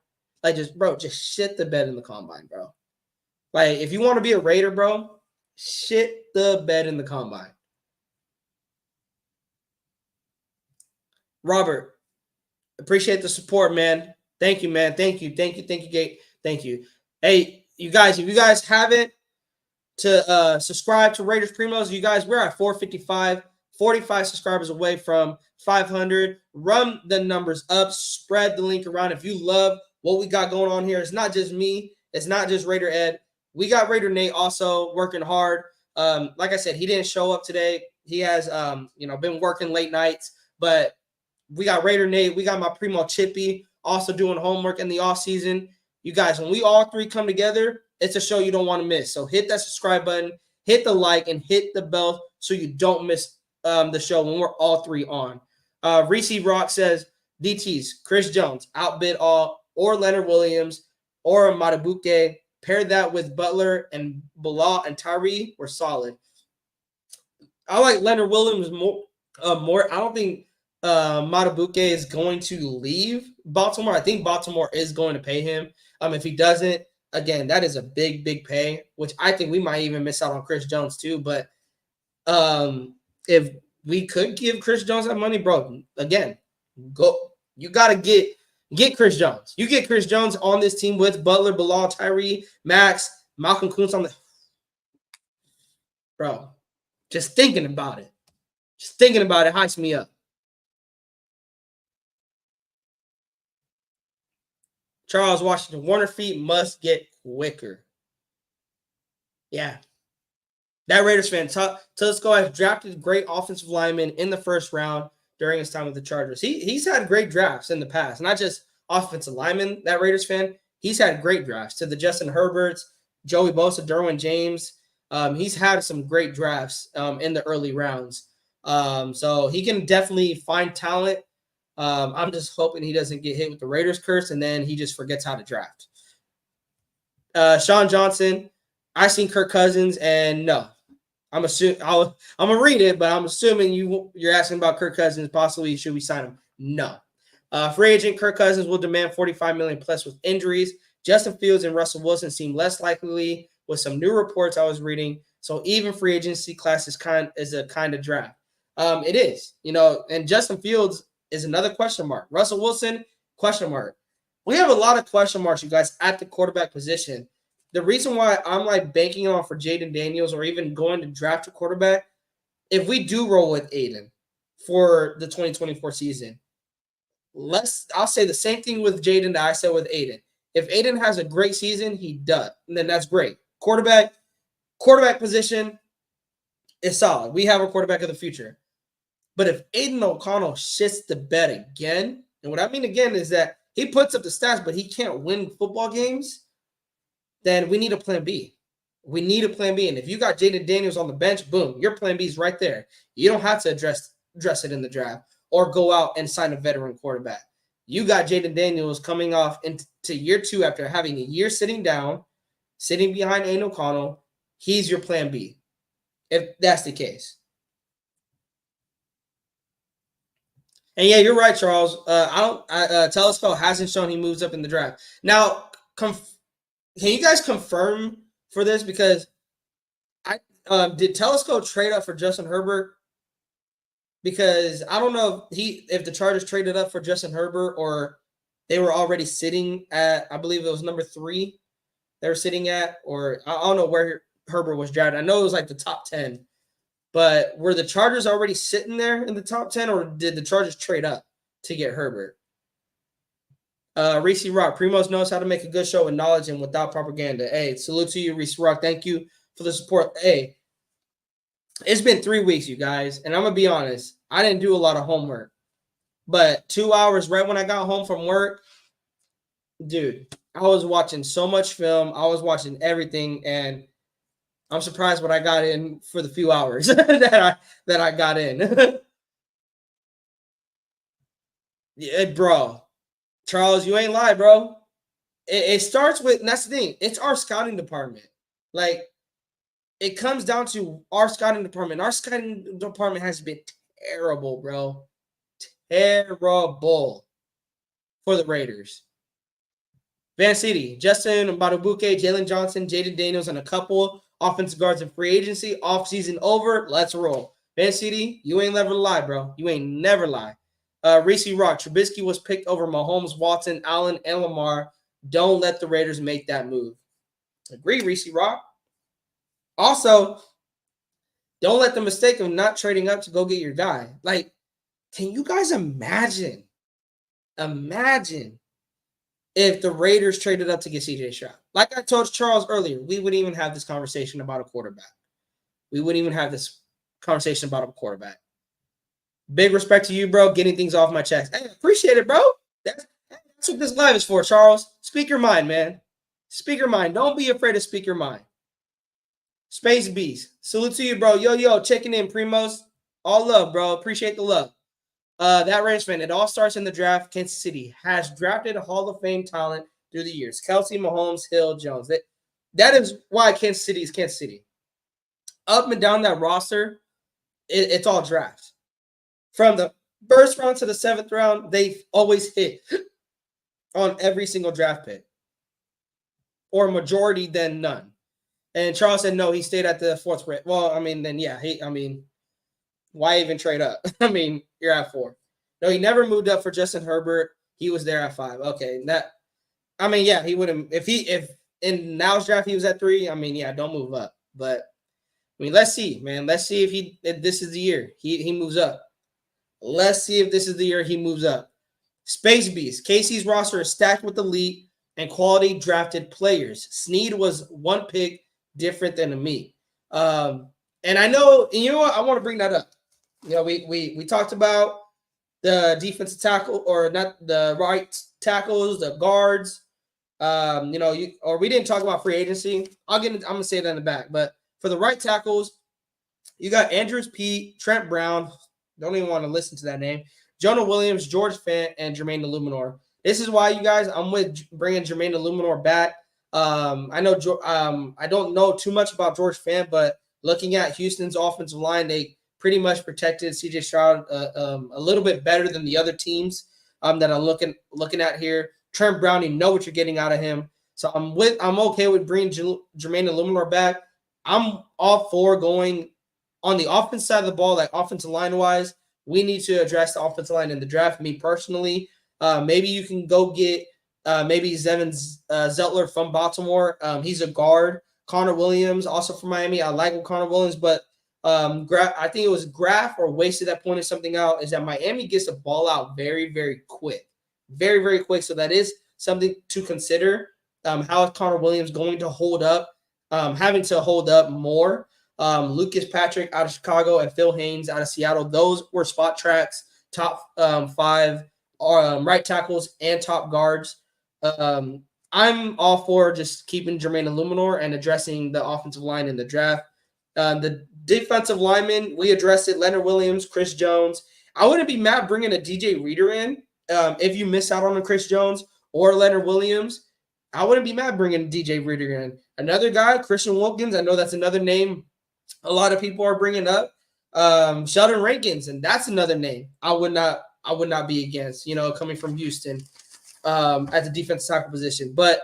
Like, just shit the bed in the combine, bro. Like, if you want to be a Raider, bro, shit the bed in the combine. Robert, appreciate the support, man. Thank you, man. Thank you, Gate. Thank you. Hey, you guys, if you guys haven't to subscribe to Raiders Primos, you guys, we're at 455, 45 subscribers away from 500. Run the numbers up, spread the link around. If you love what we got going on here, it's not just me, it's not just Raider Ed. We got Raider Nate also working hard. Like I said, he didn't show up today. He has been working late nights, but we got Raider Nate, we got my Primo Chippy also doing homework in the off season. You guys, when we all three come together, it's a show you don't want to miss. So hit that subscribe button, hit the like, and hit the bell so you don't miss the show when we're all three on. Reese Rock says, DTs, Chris Jones, outbid all, or Leonard Williams, or Madubuike. Pair that with Butler and Bilal and Tyree were solid. I like Leonard Williams more. I don't think Madubuike is going to leave Baltimore. I think Baltimore is going to pay him. If he doesn't, again, that is a big, big pay, which I think we might even miss out on Chris Jones too. But if we could give Chris Jones that money, bro, again, go. You got to get Chris Jones. You get Chris Jones on this team with Butler, Bilal, Tyree, Max, Malcolm Kuntz on the – bro, just thinking about it. Just thinking about it hypes me up. Charles Washington, Warner feet must get quicker. Yeah. That Raiders fan, Telesco has drafted great offensive linemen in the first round during his time with the Chargers. He's had great drafts in the past, not just offensive linemen, that Raiders fan. He's had great drafts to the Justin Herberts, Joey Bosa, Derwin James. He's had some great drafts in the early rounds. So he can definitely find talent. I'm just hoping he doesn't get hit with the Raiders curse and then he just forgets how to draft. Sean Johnson, I seen Kirk Cousins, and no, I'm gonna read it, but I'm assuming you're asking about Kirk Cousins. Possibly should we sign him? No. Free agent Kirk Cousins will demand $45 million plus with injuries. Justin Fields and Russell Wilson seem less likely with some new reports I was reading. So even free agency class is a kind of draft. It is, and Justin Fields is another question mark. Russell Wilson, question mark. We have a lot of question marks, you guys, at the quarterback position. The reason why I'm like banking on for Jayden Daniels or even going to draft a quarterback, if we do roll with Aiden for the 2024 season, I'll say the same thing with Jayden that I said with Aiden. If Aiden has a great season, he does, and then that's great. Quarterback position is solid. We have a quarterback of the future. But if Aiden O'Connell shits the bed again, and what I mean again is that he puts up the stats, but he can't win football games, then we need a plan B. We need a plan B. And if you got Jayden Daniels on the bench, boom, your plan B is right there. You don't have to address it in the draft or go out and sign a veteran quarterback. You got Jayden Daniels coming off into year 2 after having a year sitting down, sitting behind Aiden O'Connell. He's your plan B, if that's the case. And yeah, you're right, Charles. Telesco hasn't shown he moves up in the draft. Now, can you guys confirm for this? Because did Telesco trade up for Justin Herbert? Because I don't know if the Chargers traded up for Justin Herbert or they were already sitting at, I believe it was number 3 they were sitting at, or I don't know where Herbert was drafted. I know it was like the top 10. But were the Chargers already sitting there in the top 10, or did the Chargers trade up to get Herbert? Reese Rock, Primos knows how to make a good show with knowledge and without propaganda. Hey, salute to you, Reese Rock. Thank you for the support. Hey, it's been 3 weeks, you guys, and I'm going to be honest. I didn't do a lot of homework. But 2 hours right when I got home from work, dude, I was watching so much film. I was watching everything, and I'm surprised what I got in for the few hours that I got in. Yeah, bro. Charles, you ain't lie, bro. It starts with, and that's the thing. It's our scouting department. Like, it comes down to our scouting department. Our scouting department has been terrible, bro. Terrible for the Raiders. Van City, Justin Badabuke, Jalen Johnson, Jaden Daniels, and a couple offensive guards in free agency. Off season over. Let's roll. Van City, you ain't never lie, bro. You ain't never lie. Reese Rock, Trubisky was picked over Mahomes, Watson, Allen, and Lamar. Don't let the Raiders make that move. Agree, Reese Rock. Also, don't let the mistake of not trading up to go get your guy. Like, can you guys imagine? Imagine if the Raiders traded up to get CJ Stroud. Like I told Charles earlier, we wouldn't even have this conversation about a quarterback. We wouldn't even have this conversation about a quarterback. Big respect to you, bro, getting things off my chest. Hey, appreciate it, bro. That's what this live is for, Charles. Speak your mind, man. Speak your mind. Don't be afraid to speak your mind. Space Beast. Salute to you, bro. Yo, checking in, Primos. All love, bro. Appreciate the love. That Rams fan, it all starts in the draft. Kansas City has drafted a Hall of Fame talent through the years. Kelsey, Mahomes, Hill, Jones. That is why Kansas City is Kansas City. Up and down that roster, it's all drafts. From the first round to the 7th round, they've always hit on every single draft pick. Or majority, then none. And Charles said no, he stayed at the 4th round. Well, I mean, then yeah, why even trade up? I mean, you're at 4. No, he never moved up for Justin Herbert. He was there at 5. Okay, yeah, he wouldn't. If in now's draft he was at 3. I mean, yeah, don't move up. But I mean, let's see, man. Let's see if this is the year he moves up. Let's see if this is the year he moves up. Space Beast. Casey's roster is stacked with elite and quality drafted players. Snead was one pick different than me. And I know, and you know what? I want to bring that up. You know, we talked about the defensive tackle, or not the right tackles, the guards. We didn't talk about free agency. I'm gonna say that in the back. But for the right tackles, you got Andrews Pete, Trent Brown. Don't even want to listen to that name. Jonah Williams, George Fant, and Jermaine Illuminor. This is why, you guys, I'm with bringing Jermaine Illuminor back. I don't know too much about George Fant, but looking at Houston's offensive line, they pretty much protected CJ Stroud a little bit better than the other teams that I'm looking at here. Trent Brown, you know what you're getting out of him. So I'm okay with bringing Jermaine Illuminor back. I'm all for going on the offense side of the ball, like offensive line wise. We need to address the offensive line in the draft. Me personally, maybe you can go get maybe Zevin Zettler from Baltimore. He's a guard. Connor Williams, also from Miami. I like Connor Williams, but I think it was Graf or Wasted that pointed something out, is that Miami gets the ball out very, very quick. Very, very quick. So that is something to consider. How is Connor Williams going to hold up? Having to hold up more. Lucas Patrick out of Chicago and Phil Haynes out of Seattle. Those were spot tracks, top 5 right tackles and top guards. I'm all for just keeping Jermaine Illuminor and addressing the offensive line in the draft. The defensive linemen, we addressed it. Leonard Williams, Chris Jones. I wouldn't be mad bringing a DJ Reader in if you miss out on a Chris Jones or Leonard Williams. I wouldn't be mad bringing DJ Reader in. Another guy, Christian Wilkins. I know that's another name a lot of people are bringing up. Sheldon Rankins, and that's another name I would not be against, coming from Houston at the defensive tackle position. But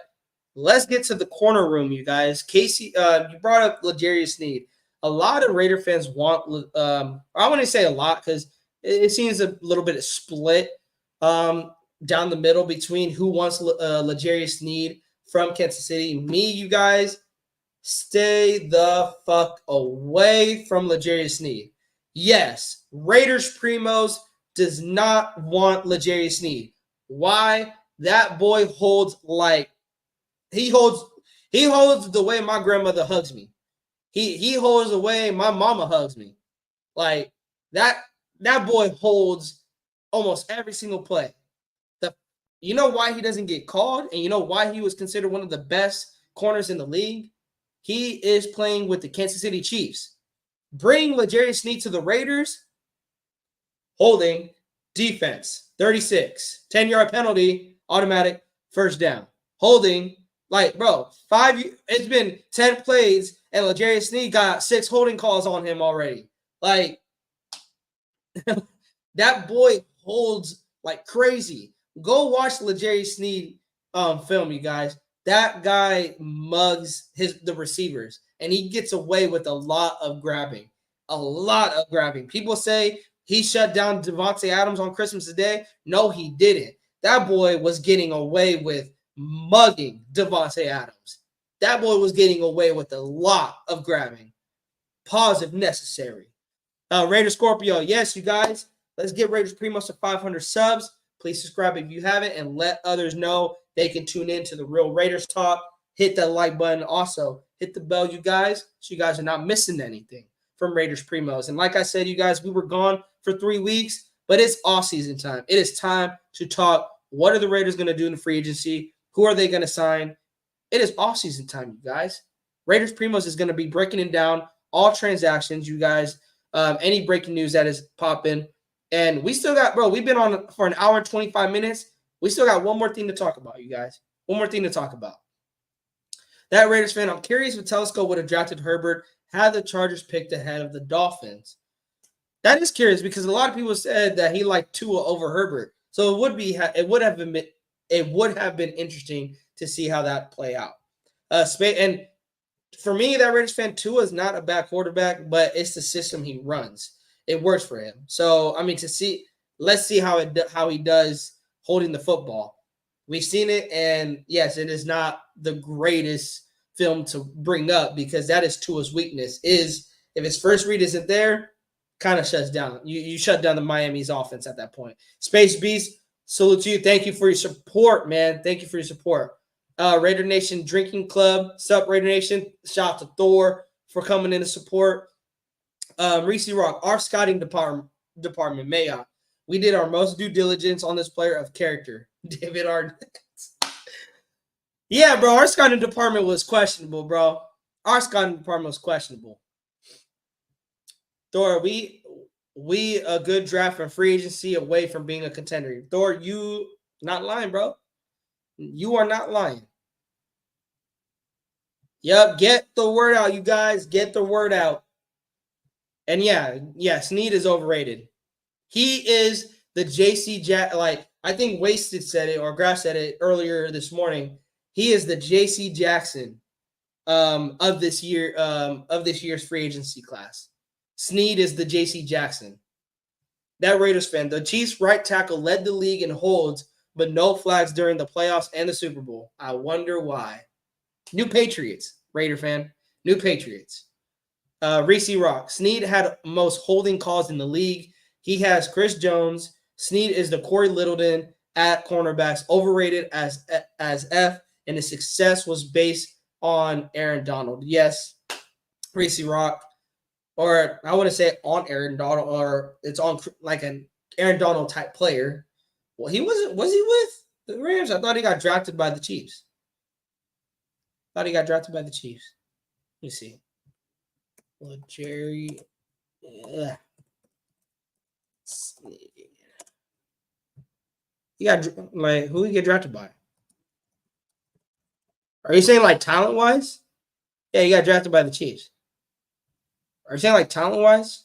let's get to the corner room, you guys. Casey, you brought up L'Jarius Sneed. A lot of Raider fans want, I wouldn't say a lot, because it seems a little bit split down the middle between who wants L'Jarius Sneed from Kansas City. Me, you guys, stay the fuck away from L'Jarius Sneed. Yes, Raiders Primos does not want L'Jarius Sneed. Why? That boy holds like he holds the way my grandmother hugs me. He holds the way my mama hugs me. Like that boy holds almost every single play. You know why he doesn't get called, and you know why he was considered one of the best corners in the league? He is playing with the Kansas City Chiefs. Bring L'Jarius Sneed to the Raiders. Holding, defense, 36. 10-yard penalty, automatic first down. Holding, like, bro, it's been 10 plays, and L'Jarius Sneed got 6 holding calls on him already. Like, that boy holds like crazy. Go watch L'Jarius Sneed film, you guys. That guy mugs the receivers, and he gets away with a lot of grabbing. A lot of grabbing. People say he shut down Davante Adams on Christmas Day. No, he didn't. That boy was getting away with mugging Davante Adams. That boy was getting away with a lot of grabbing. Pause if necessary. Raider Scorpio, yes, you guys. Let's get Raiders Primos to 500 subs. Please subscribe if you haven't, and let others know they can tune in to the Real Raiders Talk. Hit that like button. Also, hit the bell, you guys, so you guys are not missing anything from Raiders Primos. And like I said, you guys, we were gone for 3 weeks, but it's off-season time. It is time to talk. What are the Raiders going to do in the free agency? Who are they going to sign? It is off-season time, you guys. Raiders Primos is going to be breaking it down, all transactions, you guys, any breaking news that is popping. And we still got, bro, we've been on for an hour and 25 minutes. We still got one more thing to talk about, you guys. One more thing to talk about. That Raiders fan, I'm curious if Telescope would have drafted Herbert had the Chargers picked ahead of the Dolphins. That is curious because a lot of people said that he liked Tua over Herbert. So it would have been interesting to see how that play out. And for me, that Raiders fan, Tua is not a bad quarterback, but it's the system he runs. It works for him. So I mean, let's see how he does holding the football. We've seen it, and yes, it is not the greatest film to bring up because that is Tua's weakness. Is if his first read isn't there, kind of shuts down. You shut down the Miami's offense at that point. Space Beast, salute to you. Thank you for your support, man. Thank you for your support. Raider Nation Drinking Club, sup Raider Nation. Shout out to Thor for coming in to support. Reese Rock, our scouting department, Mayock. We did our most due diligence on this player of character, David Arnett. Yeah, bro, our scouting department was questionable, bro. Our scouting department was questionable. Thor, we a good draft from free agency away from being a contender. Thor, you not lying, bro. You are not lying. Yep, get the word out, you guys. Get the word out. And yeah, Sneed is overrated. He is the JC Jack. Like I think Wasted said it or Grass said it earlier this morning. He is the JC Jackson of this year's free agency class. Sneed is the JC Jackson. That Raiders fan. The Chiefs' right tackle led the league in holds, but no flags during the playoffs and the Super Bowl. I wonder why. New Patriots, Raider fan. New Patriots. Reese Rock. Sneed had most holding calls in the league. He has Chris Jones. Sneed is the Corey Littleton at cornerbacks, overrated as F, and his success was based on Aaron Donald. Yes, Reese Rock. Or I wouldn't say on Aaron Donald, or it's on like an Aaron Donald type player. Well, he wasn't. Was he with the Rams? I thought he got drafted by the Chiefs. Let me see. Well, Jerry. He got like who he get drafted by? Are you saying like talent wise? Yeah, he got drafted by the Chiefs. Are you saying like talent wise?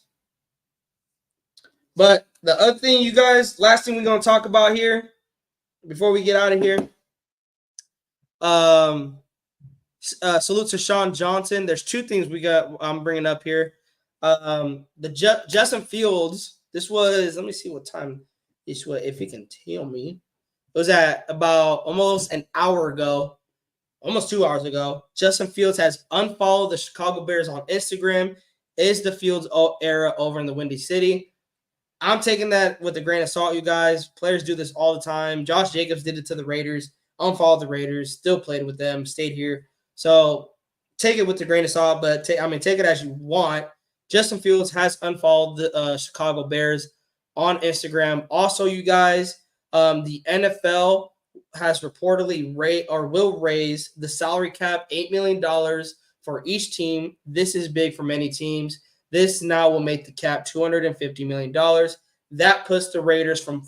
But the other thing, you guys, last thing we're gonna talk about here before we get out of here. Salute to Sean Johnson. There's 2 things I'm bringing up here. The Justin Fields. This was, let me see what time this was, if he can tell me. It was at about almost an hour ago, almost 2 hours ago. Justin Fields has unfollowed the Chicago Bears on Instagram. Is the Fields era over in the Windy City? I'm taking that with a grain of salt, you guys. Players do this all the time. Josh Jacobs did it to the Raiders, unfollowed the Raiders, still played with them, stayed here. So take it with a grain of salt, but take it as you want. Justin Fields has unfollowed the Chicago Bears on Instagram. Also, you guys, the NFL has reportedly will raise the salary cap $8 million for each team. This is big for many teams. This now will make the cap $250 million. That puts the Raiders from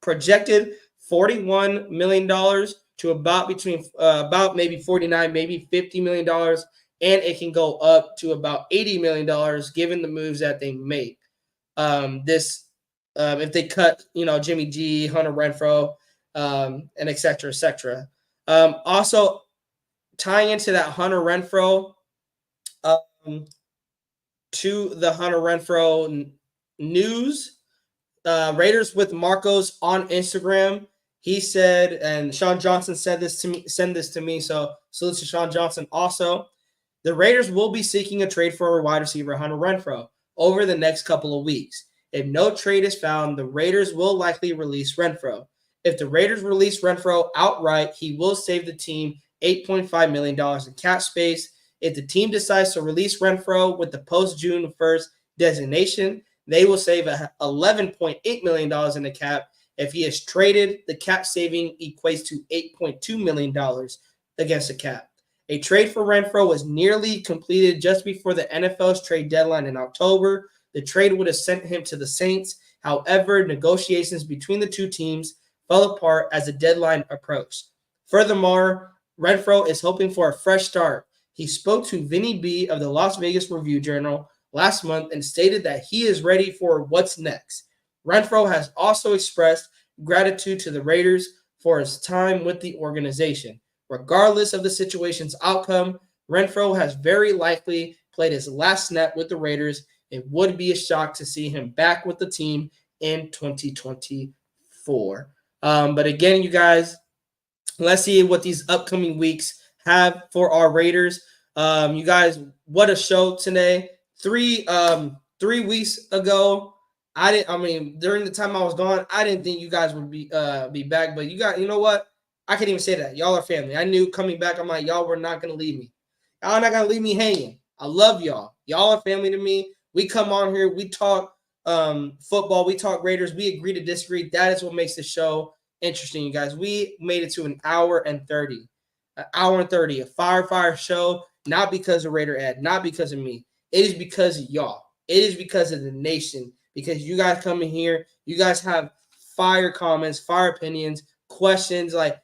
projected $41 million to about maybe $49, maybe $50 million. And it can go up to about $80 million given the moves that they make. If they cut, Jimmy G, Hunter Renfrow, and et cetera, et cetera. Also, tying into that Hunter Renfrow, to the Hunter Renfrow news, Raiders with Marcos on Instagram. He said, and Sean Johnson sent this to me. So salute to Sean Johnson. Also, the Raiders will be seeking a trade for a wide receiver, Hunter Renfrow, over the next couple of weeks. If no trade is found, the Raiders will likely release Renfrow. If the Raiders release Renfrow outright, he will save the team $8.5 million in cap space. If the team decides to release Renfrow with the post-June 1st designation, they will save $11.8 million in the cap. If he is traded, the cap saving equates to $8.2 million against the cap. A trade for Renfrow was nearly completed just before the NFL's trade deadline in October. The trade would have sent him to the Saints. However, negotiations between the two teams fell apart as the deadline approached. Furthermore, Renfrow is hoping for a fresh start. He spoke to Vinny B of the Las Vegas Review-Journal last month and stated that he is ready for what's next. Renfrow has also expressed gratitude to the Raiders for his time with the organization. Regardless of the situation's outcome, Renfrow has very likely played his last snap with the Raiders. It would be a shock to see him back with the team in 2024. But again, you guys, let's see what these upcoming weeks have for our Raiders. You guys, what a show today. 3 weeks ago, during the time I was gone, I didn't think you guys would be back. But you know what? I can't even say that. Y'all are family. I knew coming back, I'm like, y'all were not going to leave me. Y'all are not going to leave me hanging. I love y'all. Y'all are family to me. We come on here. We talk football. We talk Raiders. We agree to disagree. That is what makes the show interesting, you guys. We made it to an hour and 30. An hour and 30. A fire show. Not because of Raider Ed. Not because of me. It is because of y'all. It is because of the nation. Because you guys come in here. You guys have fire comments, fire opinions, questions. Like,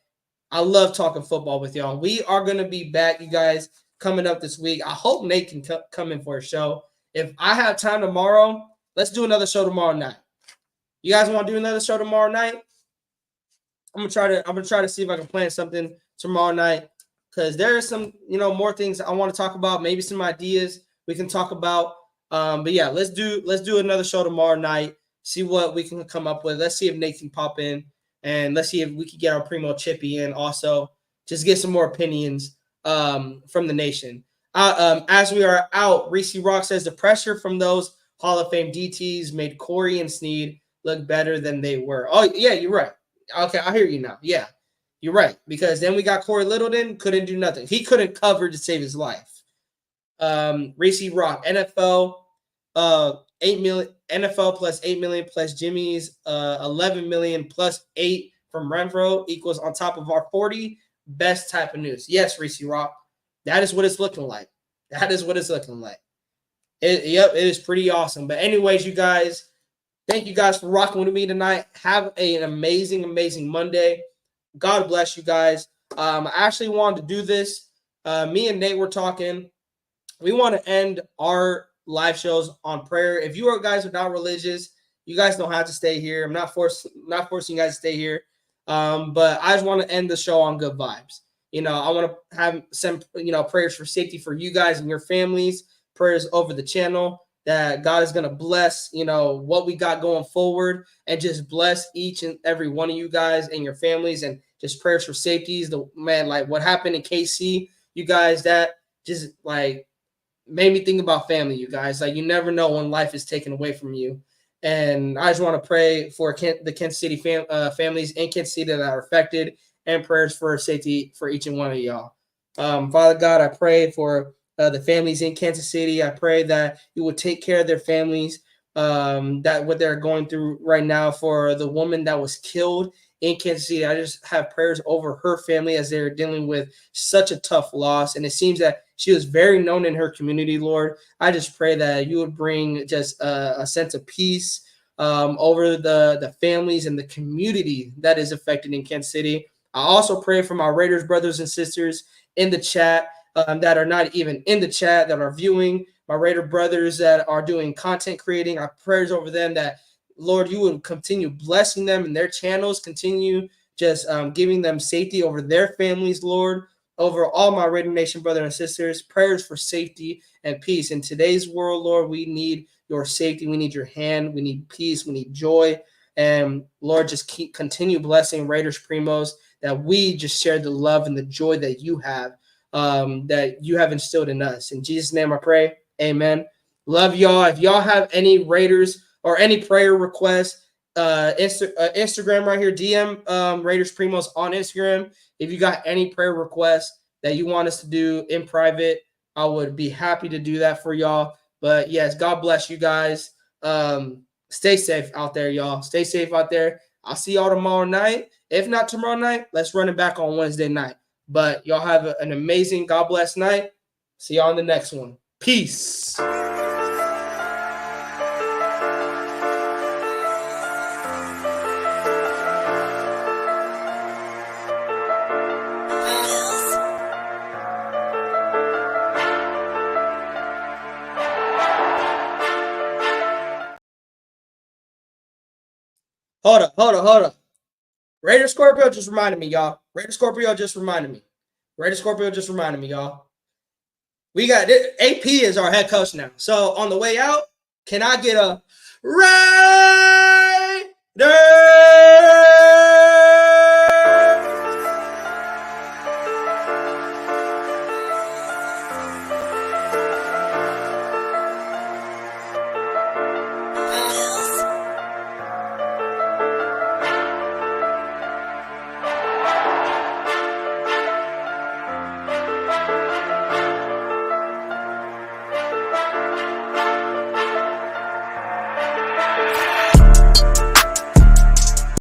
I love talking football with y'all. We are going to be back, you guys, coming up this week. I hope Nate can come in for a show. If I have time tomorrow, let's do another show tomorrow night. You guys want to do another show tomorrow night? I'm gonna try to see if I can plan something tomorrow night, because there are some, more things I want to talk about, maybe some ideas we can talk about. But yeah, let's do another show tomorrow night. See what we can come up with. Let's see if Nate can pop in. And let's see if we can get our Primo Chippy in also. Just get some more opinions from the nation. As we are out, Reese Rock says the pressure from those Hall of Fame DTs made Corey and Snead look better than they were. Oh, yeah, you're right. Okay, I hear you now. Yeah, you're right. Because then we got Corey Littleton, couldn't do nothing. He couldn't cover to save his life. Reese Rock, NFL, 8 million, NFL plus 8 million plus Jimmy's 11 million plus 8 from Renfrow equals on top of our 40. Best type of news. Yes, Reese Rock. That is what it's looking like. That is what it's looking like. It is pretty awesome. But anyways, you guys, thank you guys for rocking with me tonight. Have an amazing, amazing Monday. God bless you guys. I actually wanted to do this. Me and Nate were talking. We want to end our live shows on prayer. If you guys are not religious, you guys don't have to stay here. I'm not forcing you guys to stay here. But I just want to end the show on good vibes. I want to have some, prayers for safety for you guys and your families, prayers over the channel that God is going to bless, what we got going forward, and just bless each and every one of you guys and your families, and just prayers for safeties. Like what happened in KC, you guys, that just like made me think about family, you guys. Like, you never know when life is taken away from you. And I just want to pray for the Kansas City families in Kansas City that are affected, and prayers for safety for each and one of y'all. Father God, I pray for the families in Kansas City. I pray that you will take care of their families, that what they're going through right now, for the woman that was killed in Kansas City. I just have prayers over her family as they're dealing with such a tough loss. And it seems that she was very known in her community, Lord. I just pray that you would bring just a sense of peace over the families and the community that is affected in Kansas City. I also pray for my Raiders brothers and sisters in the chat that are not even in the chat, that are viewing, my Raider brothers that are doing content creating. Our prayers over them that, Lord, you would continue blessing them and their channels, continue just giving them safety over their families, Lord, over all my Raider Nation brothers and sisters. Prayers for safety and peace. In today's world, Lord, we need your safety. We need your hand. We need peace. We need joy. And Lord, just continue blessing Raiders Primos, that we just share the love and the joy that you have instilled in us. In Jesus' name I pray. Amen. Love y'all. If y'all have any Raiders or any prayer requests, Instagram right here, DM Raiders Primos on Instagram. If you got any prayer requests that you want us to do in private, I would be happy to do that for y'all. But yes, God bless you guys. Stay safe out there, y'all. Stay safe out there. I'll see y'all tomorrow night. If not tomorrow night, let's run it back on Wednesday night. But y'all have an amazing, God bless night. See y'all in the next one. Peace. Hold up. Raider Scorpio just reminded me, y'all. Raider Scorpio just reminded me, y'all. We got AP is our head coach now. So on the way out, can I get a Raider?